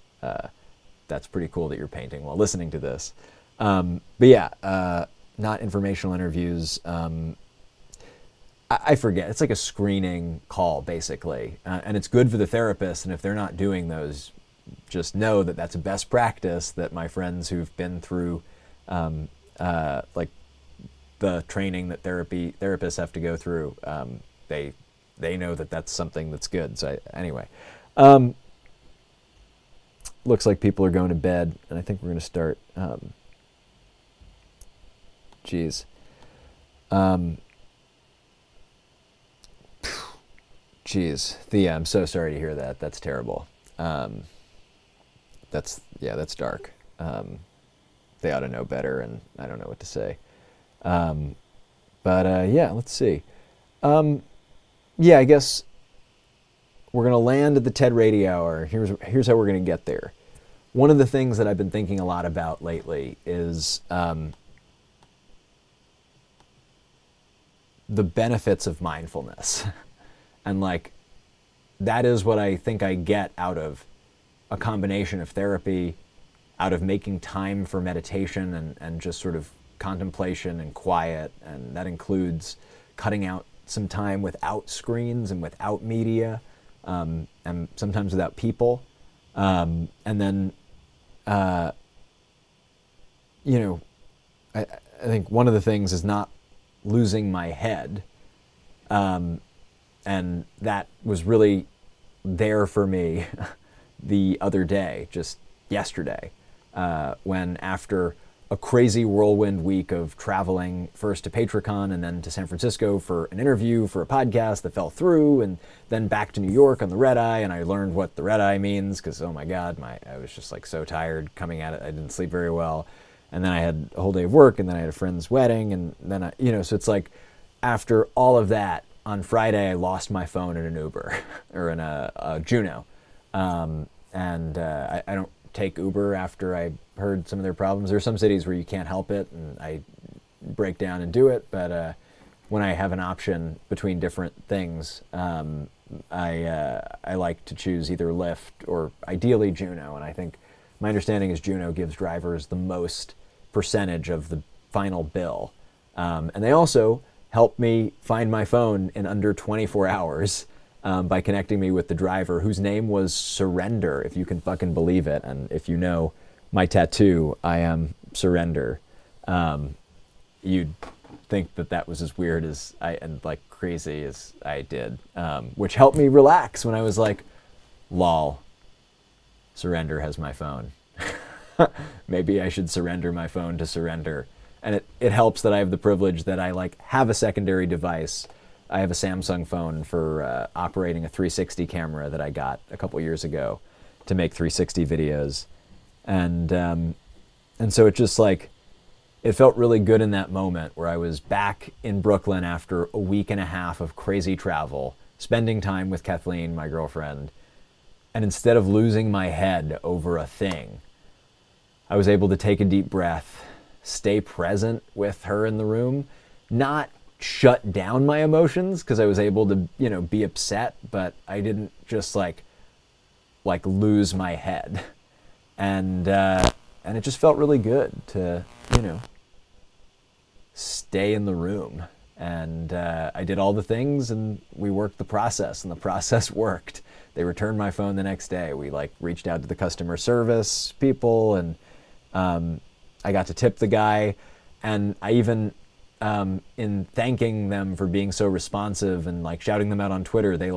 that's pretty cool that you're painting while listening to this. But yeah, not informational interviews. I forget. It's like a screening call, basically. And it's good for the therapist, and if they're not doing those, just know that that's a best practice that my friends who've been through like the training that therapists have to go through, they know that that's something that's good. So anyway, looks like people are going to bed, and I think we're going to start. Geez, Thea, I'm so sorry to hear that. That's terrible. That's dark. They ought to know better, and I don't know what to say. Yeah, let's see. Yeah, I guess we're going to land at the TED Radio Hour. Here's how we're going to get there. One of the things that I've been thinking a lot about lately is the benefits of mindfulness. And like, that is what I think I get out of a combination of therapy, out of making time for meditation and just sort of contemplation and quiet. And that includes cutting out some time without screens and without media, and sometimes without people. And then, you know, I think one of the things is not losing my head. And that was really there for me the other day, just yesterday, when after a crazy whirlwind week of traveling first to PatriCon and then to San Francisco for an interview for a podcast that fell through, and then back to New York on the red eye, and I learned what the red eye means because, oh my God, I was just like so tired coming at it. I didn't sleep very well. And then I had a whole day of work, and then I had a friend's wedding, and then so it's like after all of that, on Friday I lost my phone in an Uber or in a Juno. I don't take Uber after I heard some of their problems. There are some cities where you can't help it, and I break down and do it. But when I have an option between different things, I like to choose either Lyft or ideally Juno. And I think my understanding is Juno gives drivers the most percentage of the final bill. And they also help me find my phone in under 24 hours. By connecting me with the driver, whose name was Surrender, if you can fucking believe it. And if you know my tattoo, I am Surrender. You'd think that was as weird as and like crazy as I did, which helped me relax when I was like, lol, Surrender has my phone. Maybe I should surrender my phone to Surrender. And it helps that I have the privilege that I like have a secondary device. I have a Samsung phone for operating a 360 camera that I got a couple years ago to make 360 videos. And so it just like, it felt really good in that moment where I was back in Brooklyn after a week and a half of crazy travel, spending time with Kathleen, my girlfriend. And instead of losing my head over a thing, I was able to take a deep breath, stay present with her in the room, not shut down my emotions because I was able to, be upset, but I didn't just like lose my head. And it just felt really good to, stay in the room. And I did all the things, and we worked the process, and the process worked. They returned my phone the next day. We reached out to the customer service people, and I got to tip the guy, and I even in thanking them for being so responsive and shouting them out on Twitter, they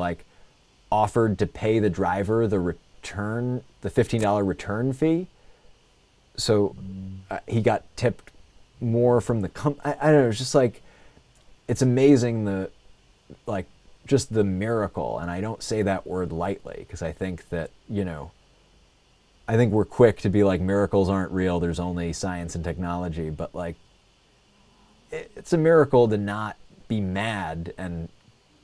offered to pay the driver the $15 return fee. So he got tipped more from the I don't know. It's just it's amazing just the miracle. And I don't say that word lightly because I think that, I think we're quick to be miracles aren't real. There's only science and technology, but it's a miracle to not be mad and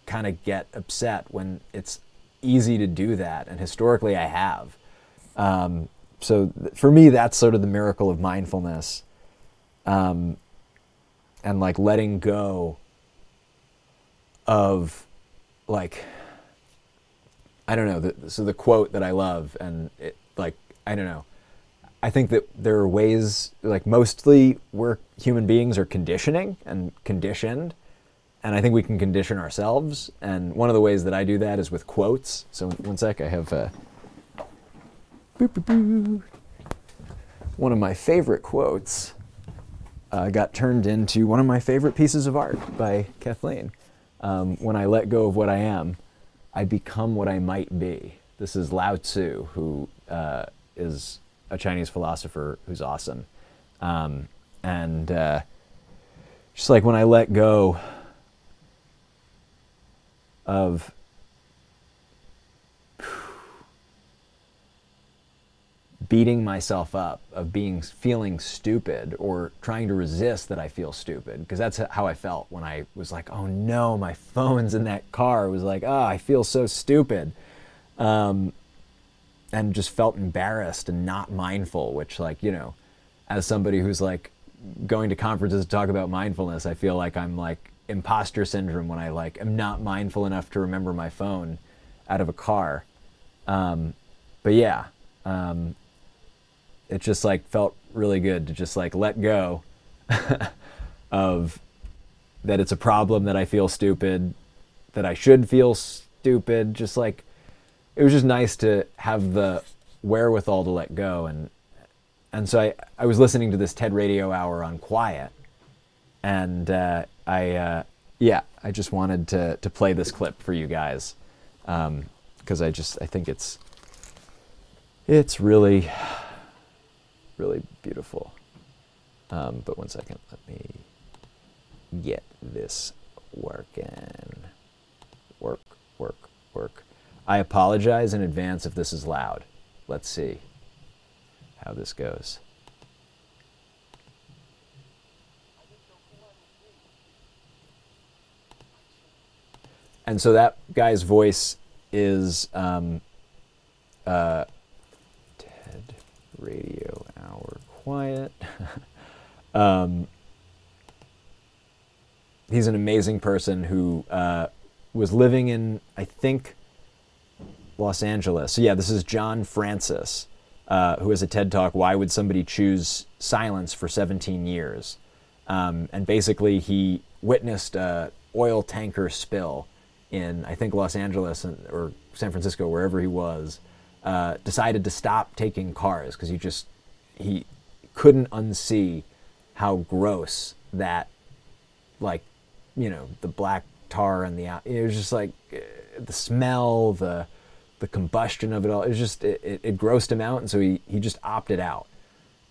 kind of get upset when it's easy to do that. And historically I have. So for me, that's sort of the miracle of mindfulness. And letting go of I don't know. So the quote that I love, and it I don't know. I think that there are ways, mostly we're human beings are conditioning and conditioned. And I think we can condition ourselves. And one of the ways that I do that is with quotes. So one sec, I have one of my favorite quotes got turned into one of my favorite pieces of art by Kathleen. When I let go of what I am, I become what I might be. This is Lao Tzu, who is a Chinese philosopher who's awesome. Just when I let go of beating myself up, of feeling stupid or trying to resist that I feel stupid, because that's how I felt when I was oh no, my phone's in that car. It was I feel so stupid. And just felt embarrassed and not mindful, which as somebody who's going to conferences to talk about mindfulness, I feel I'm imposter syndrome when I am not mindful enough to remember my phone out of a car. But yeah, it just felt really good to just let go of that it's a problem that I feel stupid, that I should feel stupid, just it was just nice to have the wherewithal to let go. And so I was listening to this TED Radio Hour on quiet, and I just wanted to play this clip for you guys, because I think it's really, really beautiful. But one second, let me get this working. Work, work, work. I apologize in advance if this is loud. Let's see how this goes. And so that guy's voice is Ted Radio Hour Quiet. He's an amazing person who was living in, I think, Los Angeles. So yeah, this is John Francis, who has a TED Talk, Why Would Somebody Choose Silence for 17 Years? And basically he witnessed an oil tanker spill in, I think, Los Angeles or San Francisco, wherever he was, decided to stop taking cars because he couldn't unsee how gross that, like, you know, the black tar and it was just like the smell, the combustion of it all. It was just, it grossed him out, and so he just opted out.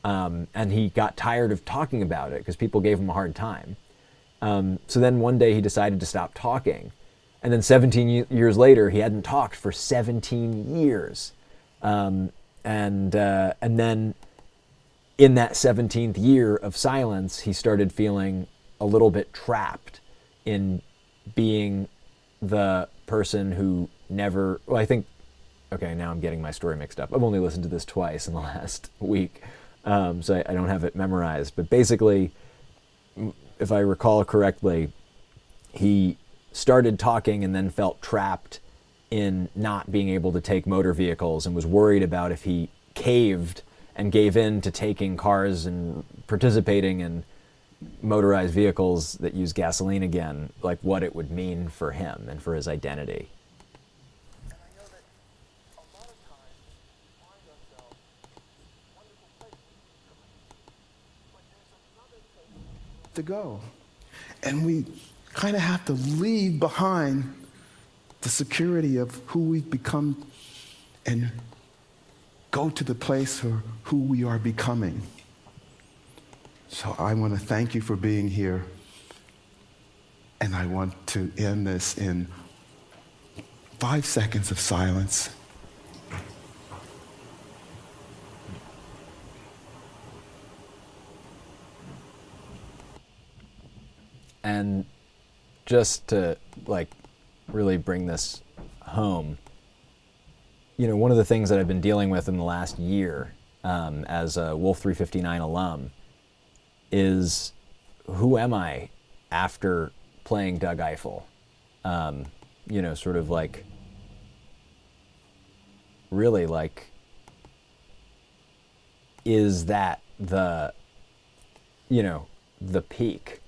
And he got tired of talking about it because people gave him a hard time. So then one day he decided to stop talking. And then 17 years later, he hadn't talked for 17 years. And then in that 17th year of silence, he started feeling a little bit trapped in being the person who never, well, I think, okay, now I'm getting my story mixed up. I've only listened to this twice in the last week, so I don't have it memorized. But basically, if I recall correctly, he started talking and then felt trapped in not being able to take motor vehicles and was worried about if he caved and gave in to taking cars and participating in motorized vehicles that use gasoline again, like what it would mean for him and for his identity. To go. And we kind of have to leave behind the security of who we've become and go to the place for who we are becoming. So I want to thank you for being here. And I want to end this in 5 seconds of silence. And just to, like, really bring this home, you know, one of the things that I've been dealing with in the last year as a Wolf 359 alum is, who am I after playing Doug Eiffel? You know, sort of like, really, like, is that the, you know, the peak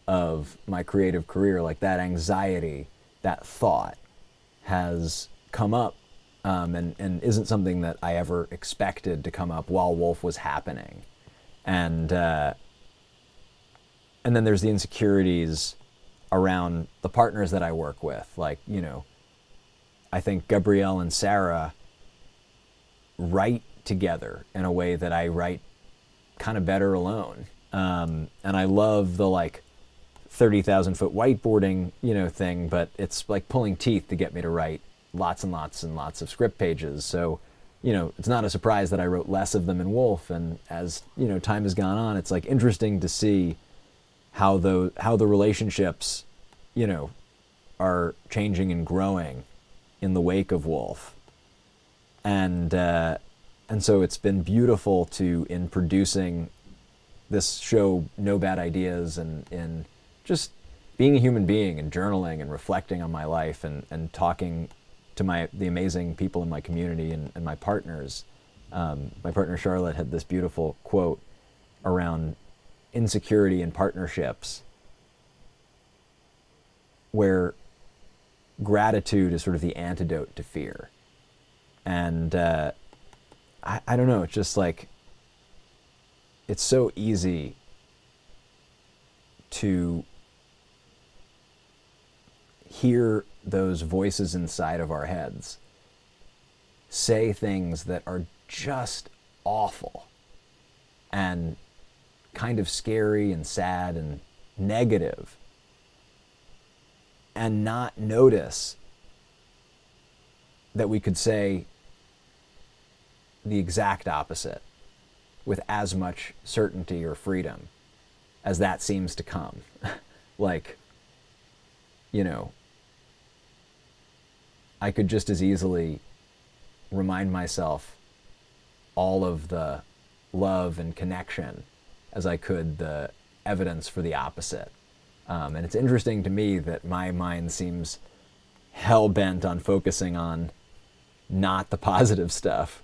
of my creative career? Like, that anxiety, that thought has come up and isn't something that I ever expected to come up while Wolf was happening. And then there's the insecurities around the partners that I work with. Like, you know, I think Gabrielle and Sarah write together in a way that I write kind of better alone. And I love the, like, 30,000-foot whiteboarding, you know, thing, but it's like pulling teeth to get me to write lots and lots and lots of script pages. So, you know, it's not a surprise that I wrote less of them in Wolf. And as, you know, time has gone on, it's like interesting to see how the relationships, you know, are changing and growing in the wake of Wolf. And so it's been beautiful to, in producing this show, No Bad Ideas, and in just being a human being and journaling and reflecting on my life and talking to the amazing people in my community and my partners. My partner Charlotte had this beautiful quote around insecurity in partnerships, where gratitude is sort of the antidote to fear. And I don't know, it's just like, it's so easy to hear those voices inside of our heads say things that are just awful and kind of scary and sad and negative, and not notice that we could say the exact opposite with as much certainty or freedom as that seems to come. Like, you know, I could just as easily remind myself all of the love and connection as I could the evidence for the opposite. And it's interesting to me that my mind seems hell-bent on focusing on not the positive stuff.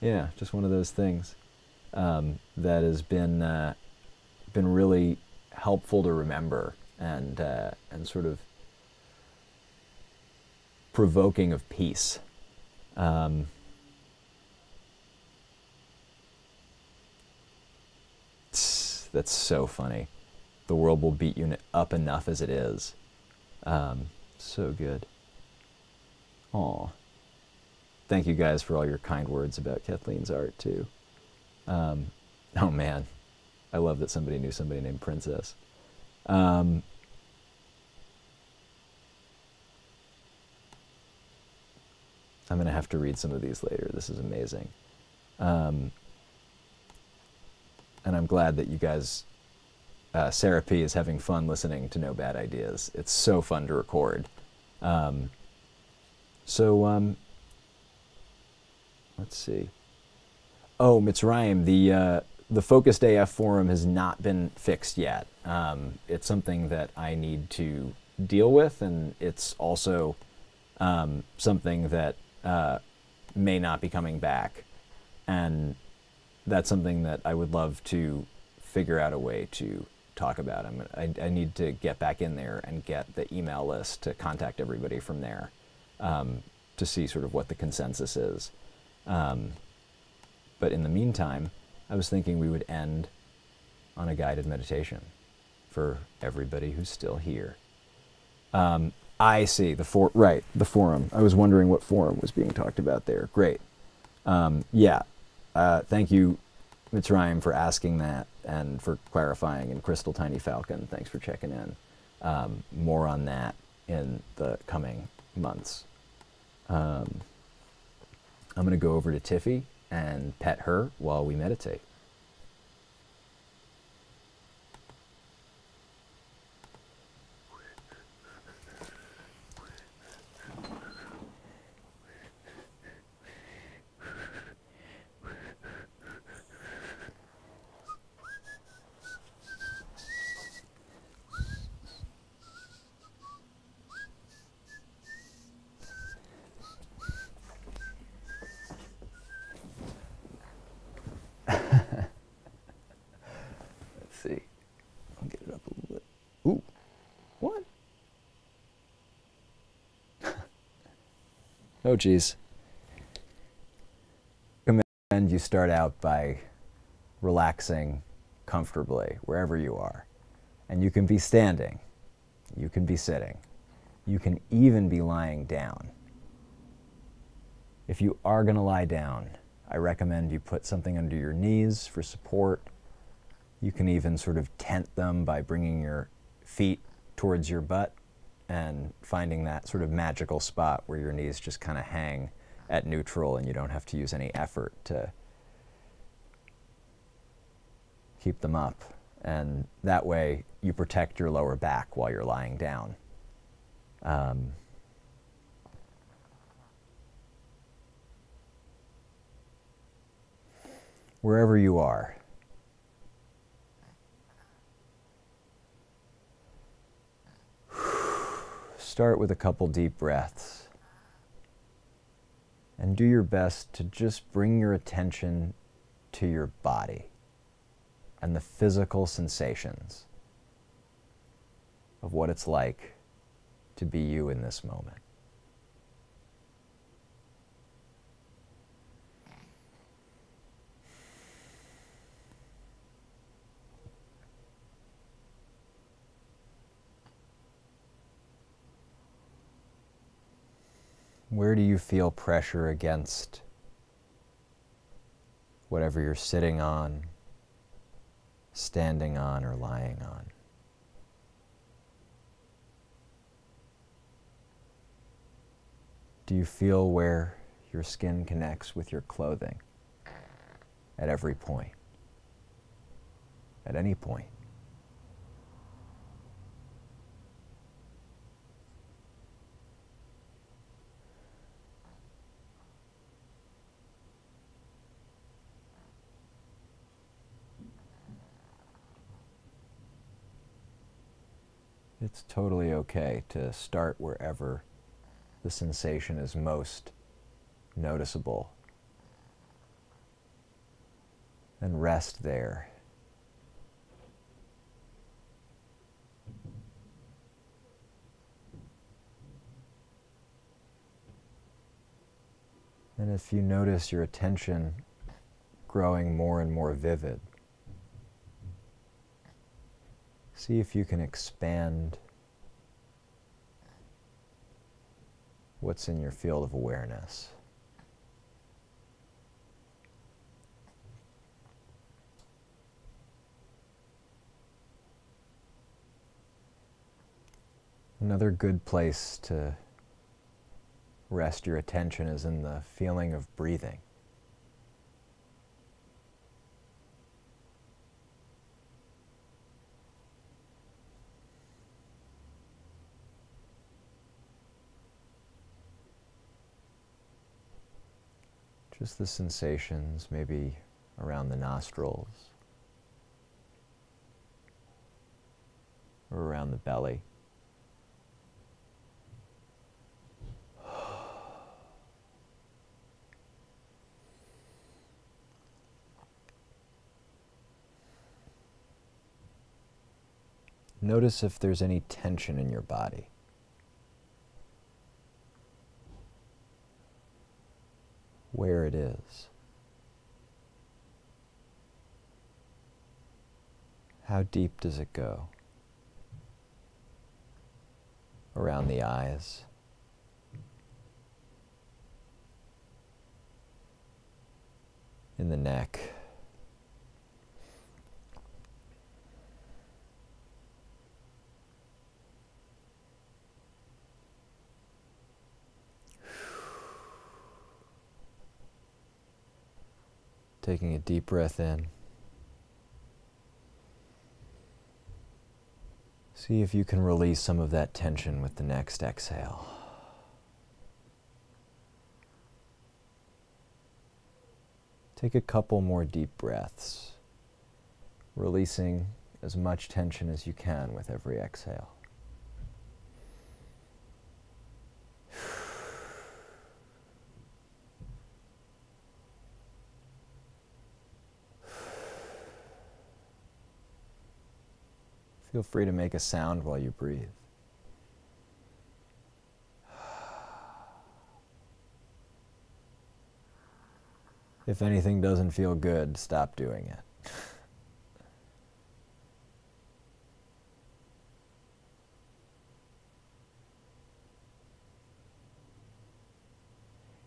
Yeah, just one of those things that has been really helpful to remember, and sort of provoking of peace. That's so funny. The world will beat you up enough as it is. So good. Aw. Thank you guys for all your kind words about Kathleen's art too. Oh man, I love that somebody knew somebody named Princess. I'm gonna have to read some of these later. This is amazing. And I'm glad that you guys, Sarah P. is having fun listening to No Bad Ideas. It's so fun to record. Let's see. Oh, Mitzrayim, the Focused AF forum has not been fixed yet. It's something that I need to deal with, and it's also something that may not be coming back. And that's something that I would love to figure out a way to talk about. I need to get back in there and get the email list to contact everybody from there to see sort of what the consensus is. But in the meantime, I was thinking we would end on a guided meditation for everybody who's still here. I see, the forum. I was wondering what forum was being talked about there. Great. Yeah. Thank you, Mitzrayim, for asking that and for clarifying. And Crystal Tiny Falcon, thanks for checking in. More on that in the coming months. I'm going to go over to Tiffy and pet her while we meditate. See. I'll get it up a little bit. Ooh. What? Oh, geez. Recommend you start out by relaxing comfortably wherever you are. And you can be standing. You can be sitting. You can even be lying down. If you are going to lie down, I recommend you put something under your knees for support. You can even sort of tent them by bringing your feet towards your butt and finding that sort of magical spot where your knees just kind of hang at neutral and you don't have to use any effort to keep them up. And that way you protect your lower back while you're lying down. Wherever you are. Start with a couple deep breaths and do your best to just bring your attention to your body and the physical sensations of what it's like to be you in this moment. Where do you feel pressure against whatever you're sitting on, standing on, or lying on. Do you feel where your skin connects with your clothing at every point? At any point? It's totally okay to start wherever the sensation is most noticeable and rest there. And if you notice your attention growing more and more vivid, see if you can expand what's in your field of awareness. Another good place to rest your attention is in the feeling of breathing. Just the sensations, maybe around the nostrils or around the belly. Notice if there's any tension in your body. Where it is. How deep does it go? Around the eyes. In the neck. Taking a deep breath in. See if you can release some of that tension with the next exhale. Take a couple more deep breaths, releasing as much tension as you can with every exhale. Feel free to make a sound while you breathe. If anything doesn't feel good, stop doing it.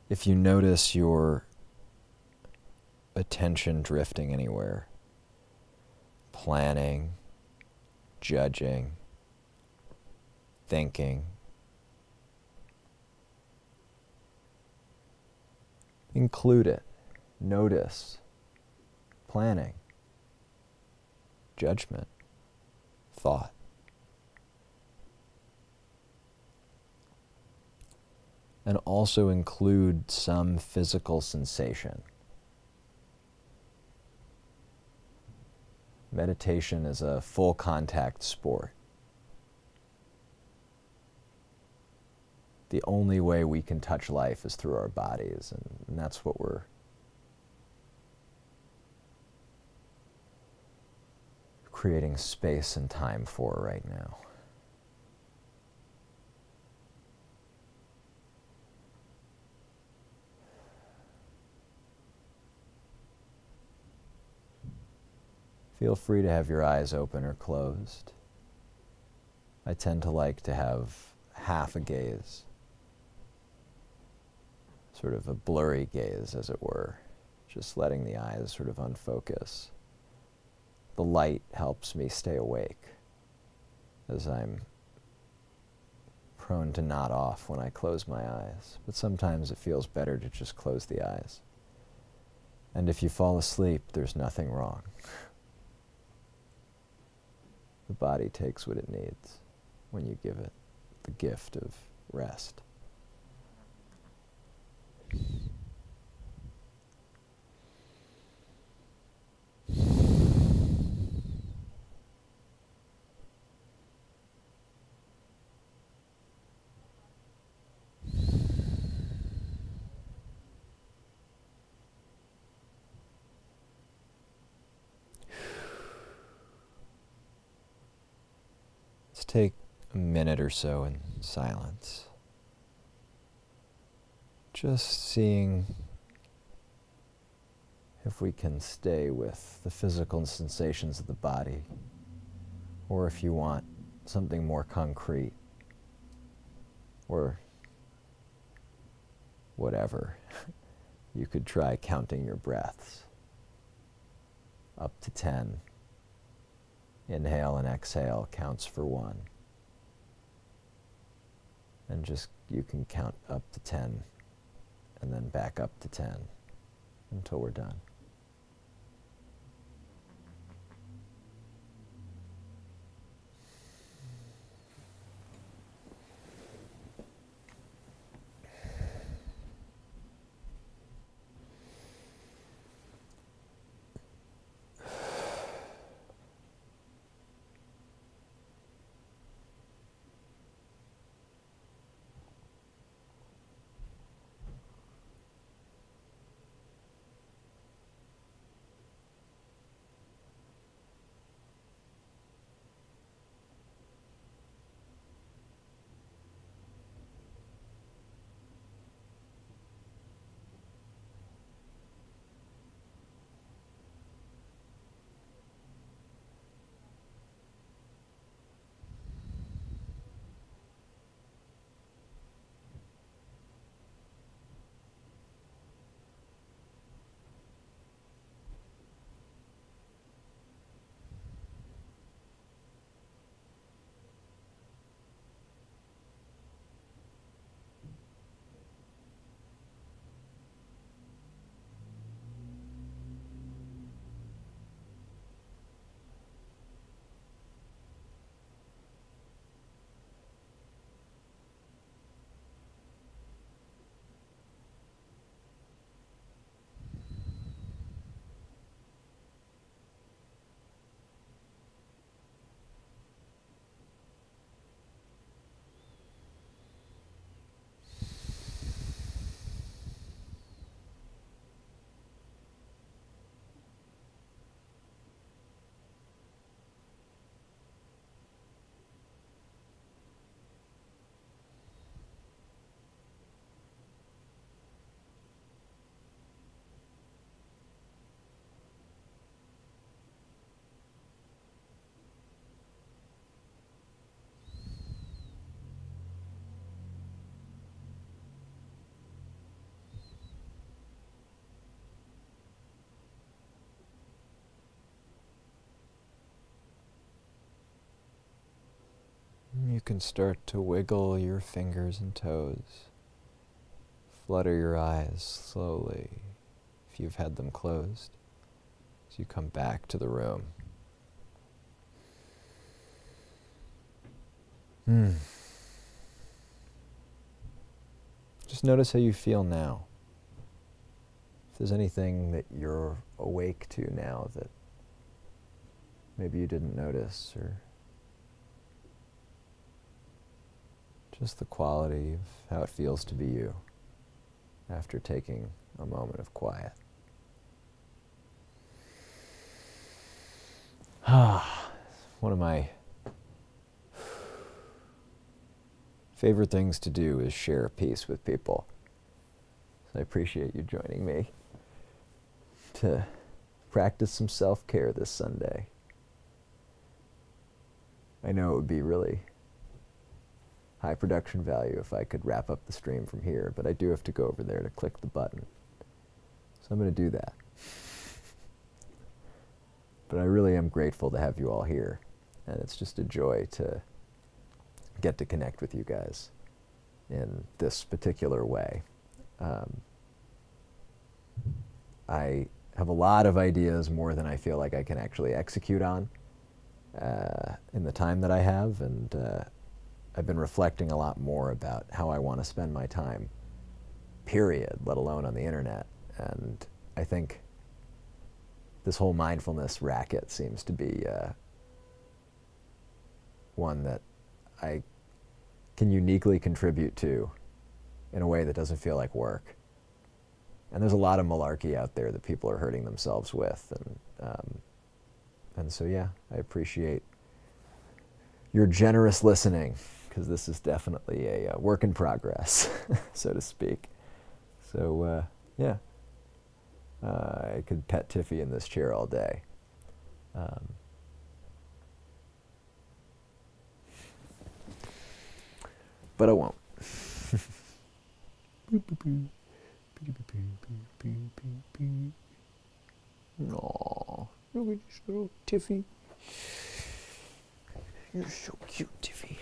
If you notice your attention drifting anywhere, planning, judging, thinking, include it. Notice planning, judgment, thought. And also include some physical sensation. Meditation is a full contact sport. The only way we can touch life is through our bodies, and that's what we're creating space and time for right now. Feel free to have your eyes open or closed. I tend to like to have half a gaze, sort of a blurry gaze, as it were, just letting the eyes sort of unfocus. The light helps me stay awake, as I'm prone to nod off when I close my eyes, but sometimes it feels better to just close the eyes. And if you fall asleep, there's nothing wrong. The body takes what it needs when you give it the gift of rest. Let's take a minute or so in silence. Just seeing if we can stay with the physical sensations of the body, or if you want something more concrete, or whatever, you could try counting your breaths up to 10. Inhale and exhale counts for 1. And just, you can count up to 10 and then back up to 10 until we're done. You can start to wiggle your fingers and toes. Flutter your eyes slowly if you've had them closed as you come back to the room. Just notice how you feel now. If there's anything that you're awake to now that maybe you didn't notice, or just the quality of how it feels to be you after taking a moment of quiet. One of my favorite things to do is share a piece with people. So I appreciate you joining me to practice some self-care this Sunday. I know it would be really high production value if I could wrap up the stream from here, but I do have to go over there to click the button. So I'm going to do that. But I really am grateful to have you all here, and it's just a joy to get to connect with you guys in this particular way. I have a lot of ideas, more than I feel like I can actually execute on in the time that I have, and I've been reflecting a lot more about how I want to spend my time, period, let alone on the internet. And I think this whole mindfulness racket seems to be one that I can uniquely contribute to in a way that doesn't feel like work. And there's a lot of malarkey out there that people are hurting themselves with. And so, yeah, I appreciate your generous listening, because this is definitely a work in progress, so to speak. So, yeah, I could pet Tiffy in this chair all day. But I won't. Aww, look at this little Tiffy. You're so cute, Tiffy.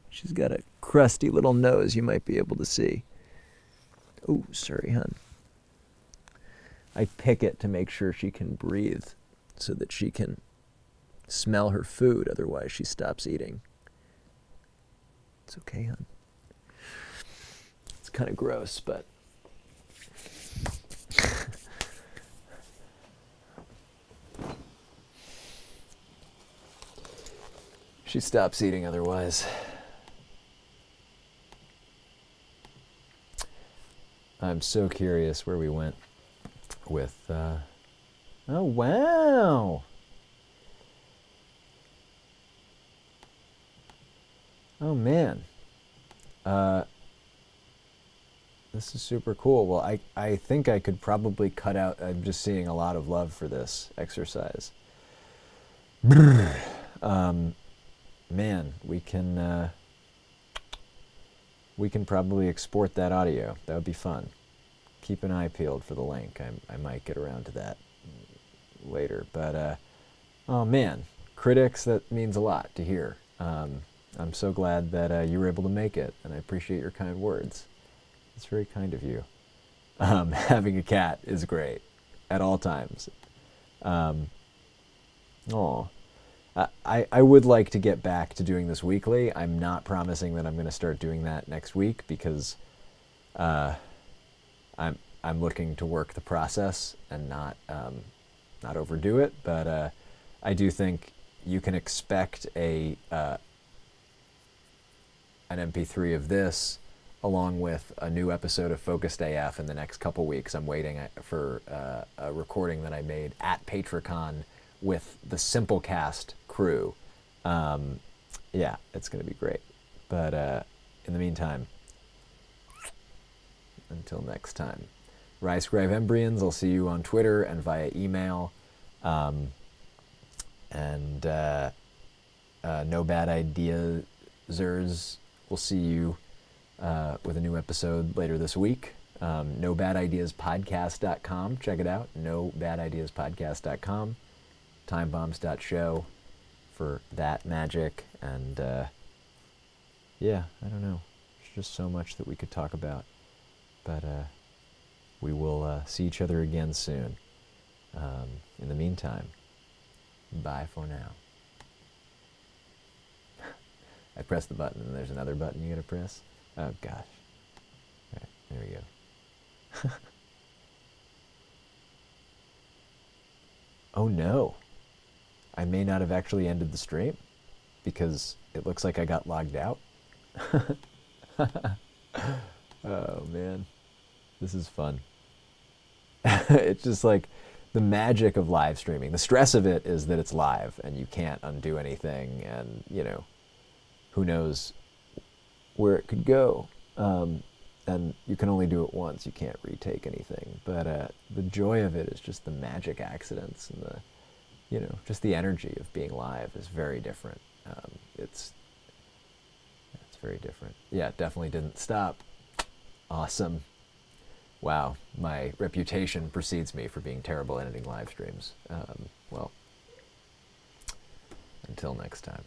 She's got a crusty little nose you might be able to see. Oh, sorry, hon. I pick it to make sure she can breathe so that she can smell her food, otherwise she stops eating. It's okay, hon. It's kind of gross, but she stops eating otherwise. I'm so curious where we went with, oh, wow. Oh, man. This is super cool. Well, I think I could probably cut out, I'm just seeing a lot of love for this exercise. Man, we can probably export that audio. That would be fun. Keep an eye peeled for the link. I might get around to that later. But, oh man, critics, that means a lot to hear. I'm so glad that you were able to make it, and I appreciate your kind words. It's very kind of you. Having a cat is great at all times. Aw. I would like to get back to doing this weekly. I'm not promising that I'm going to start doing that next week, because I'm looking to work the process and not overdo it. But I do think you can expect an MP3 of this, along with a new episode of Focused AF in the next couple weeks. I'm waiting for a recording that I made at Patricon with the Simplecast crew. Yeah, it's going to be great. But in the meantime, until next time, Rye-Scribe Embrians, I'll see you on Twitter and via email. No Bad Ideas, we'll see you with a new episode later this week. NoBadIdeasPodcast.com. Check it out. NoBadIdeasPodcast.com. Timebombs.show for that magic. And yeah, I don't know. There's just so much that we could talk about. But we will see each other again soon. In the meantime, bye for now. I press the button, and there's another button you gotta press. Oh gosh. All right, there we go. Oh no. I may not have actually ended the stream, because it looks like I got logged out. Oh man. This is fun. It's just like the magic of live streaming. The stress of it is that it's live and you can't undo anything, and you know, who knows where it could go. And you can only do it once. You can't retake anything. But the joy of it is just the magic accidents, and the, you know, just the energy of being live is very different. It's very different. Yeah, it definitely didn't stop. Awesome. Wow, my reputation precedes me for being terrible editing live streams. Well, until next time.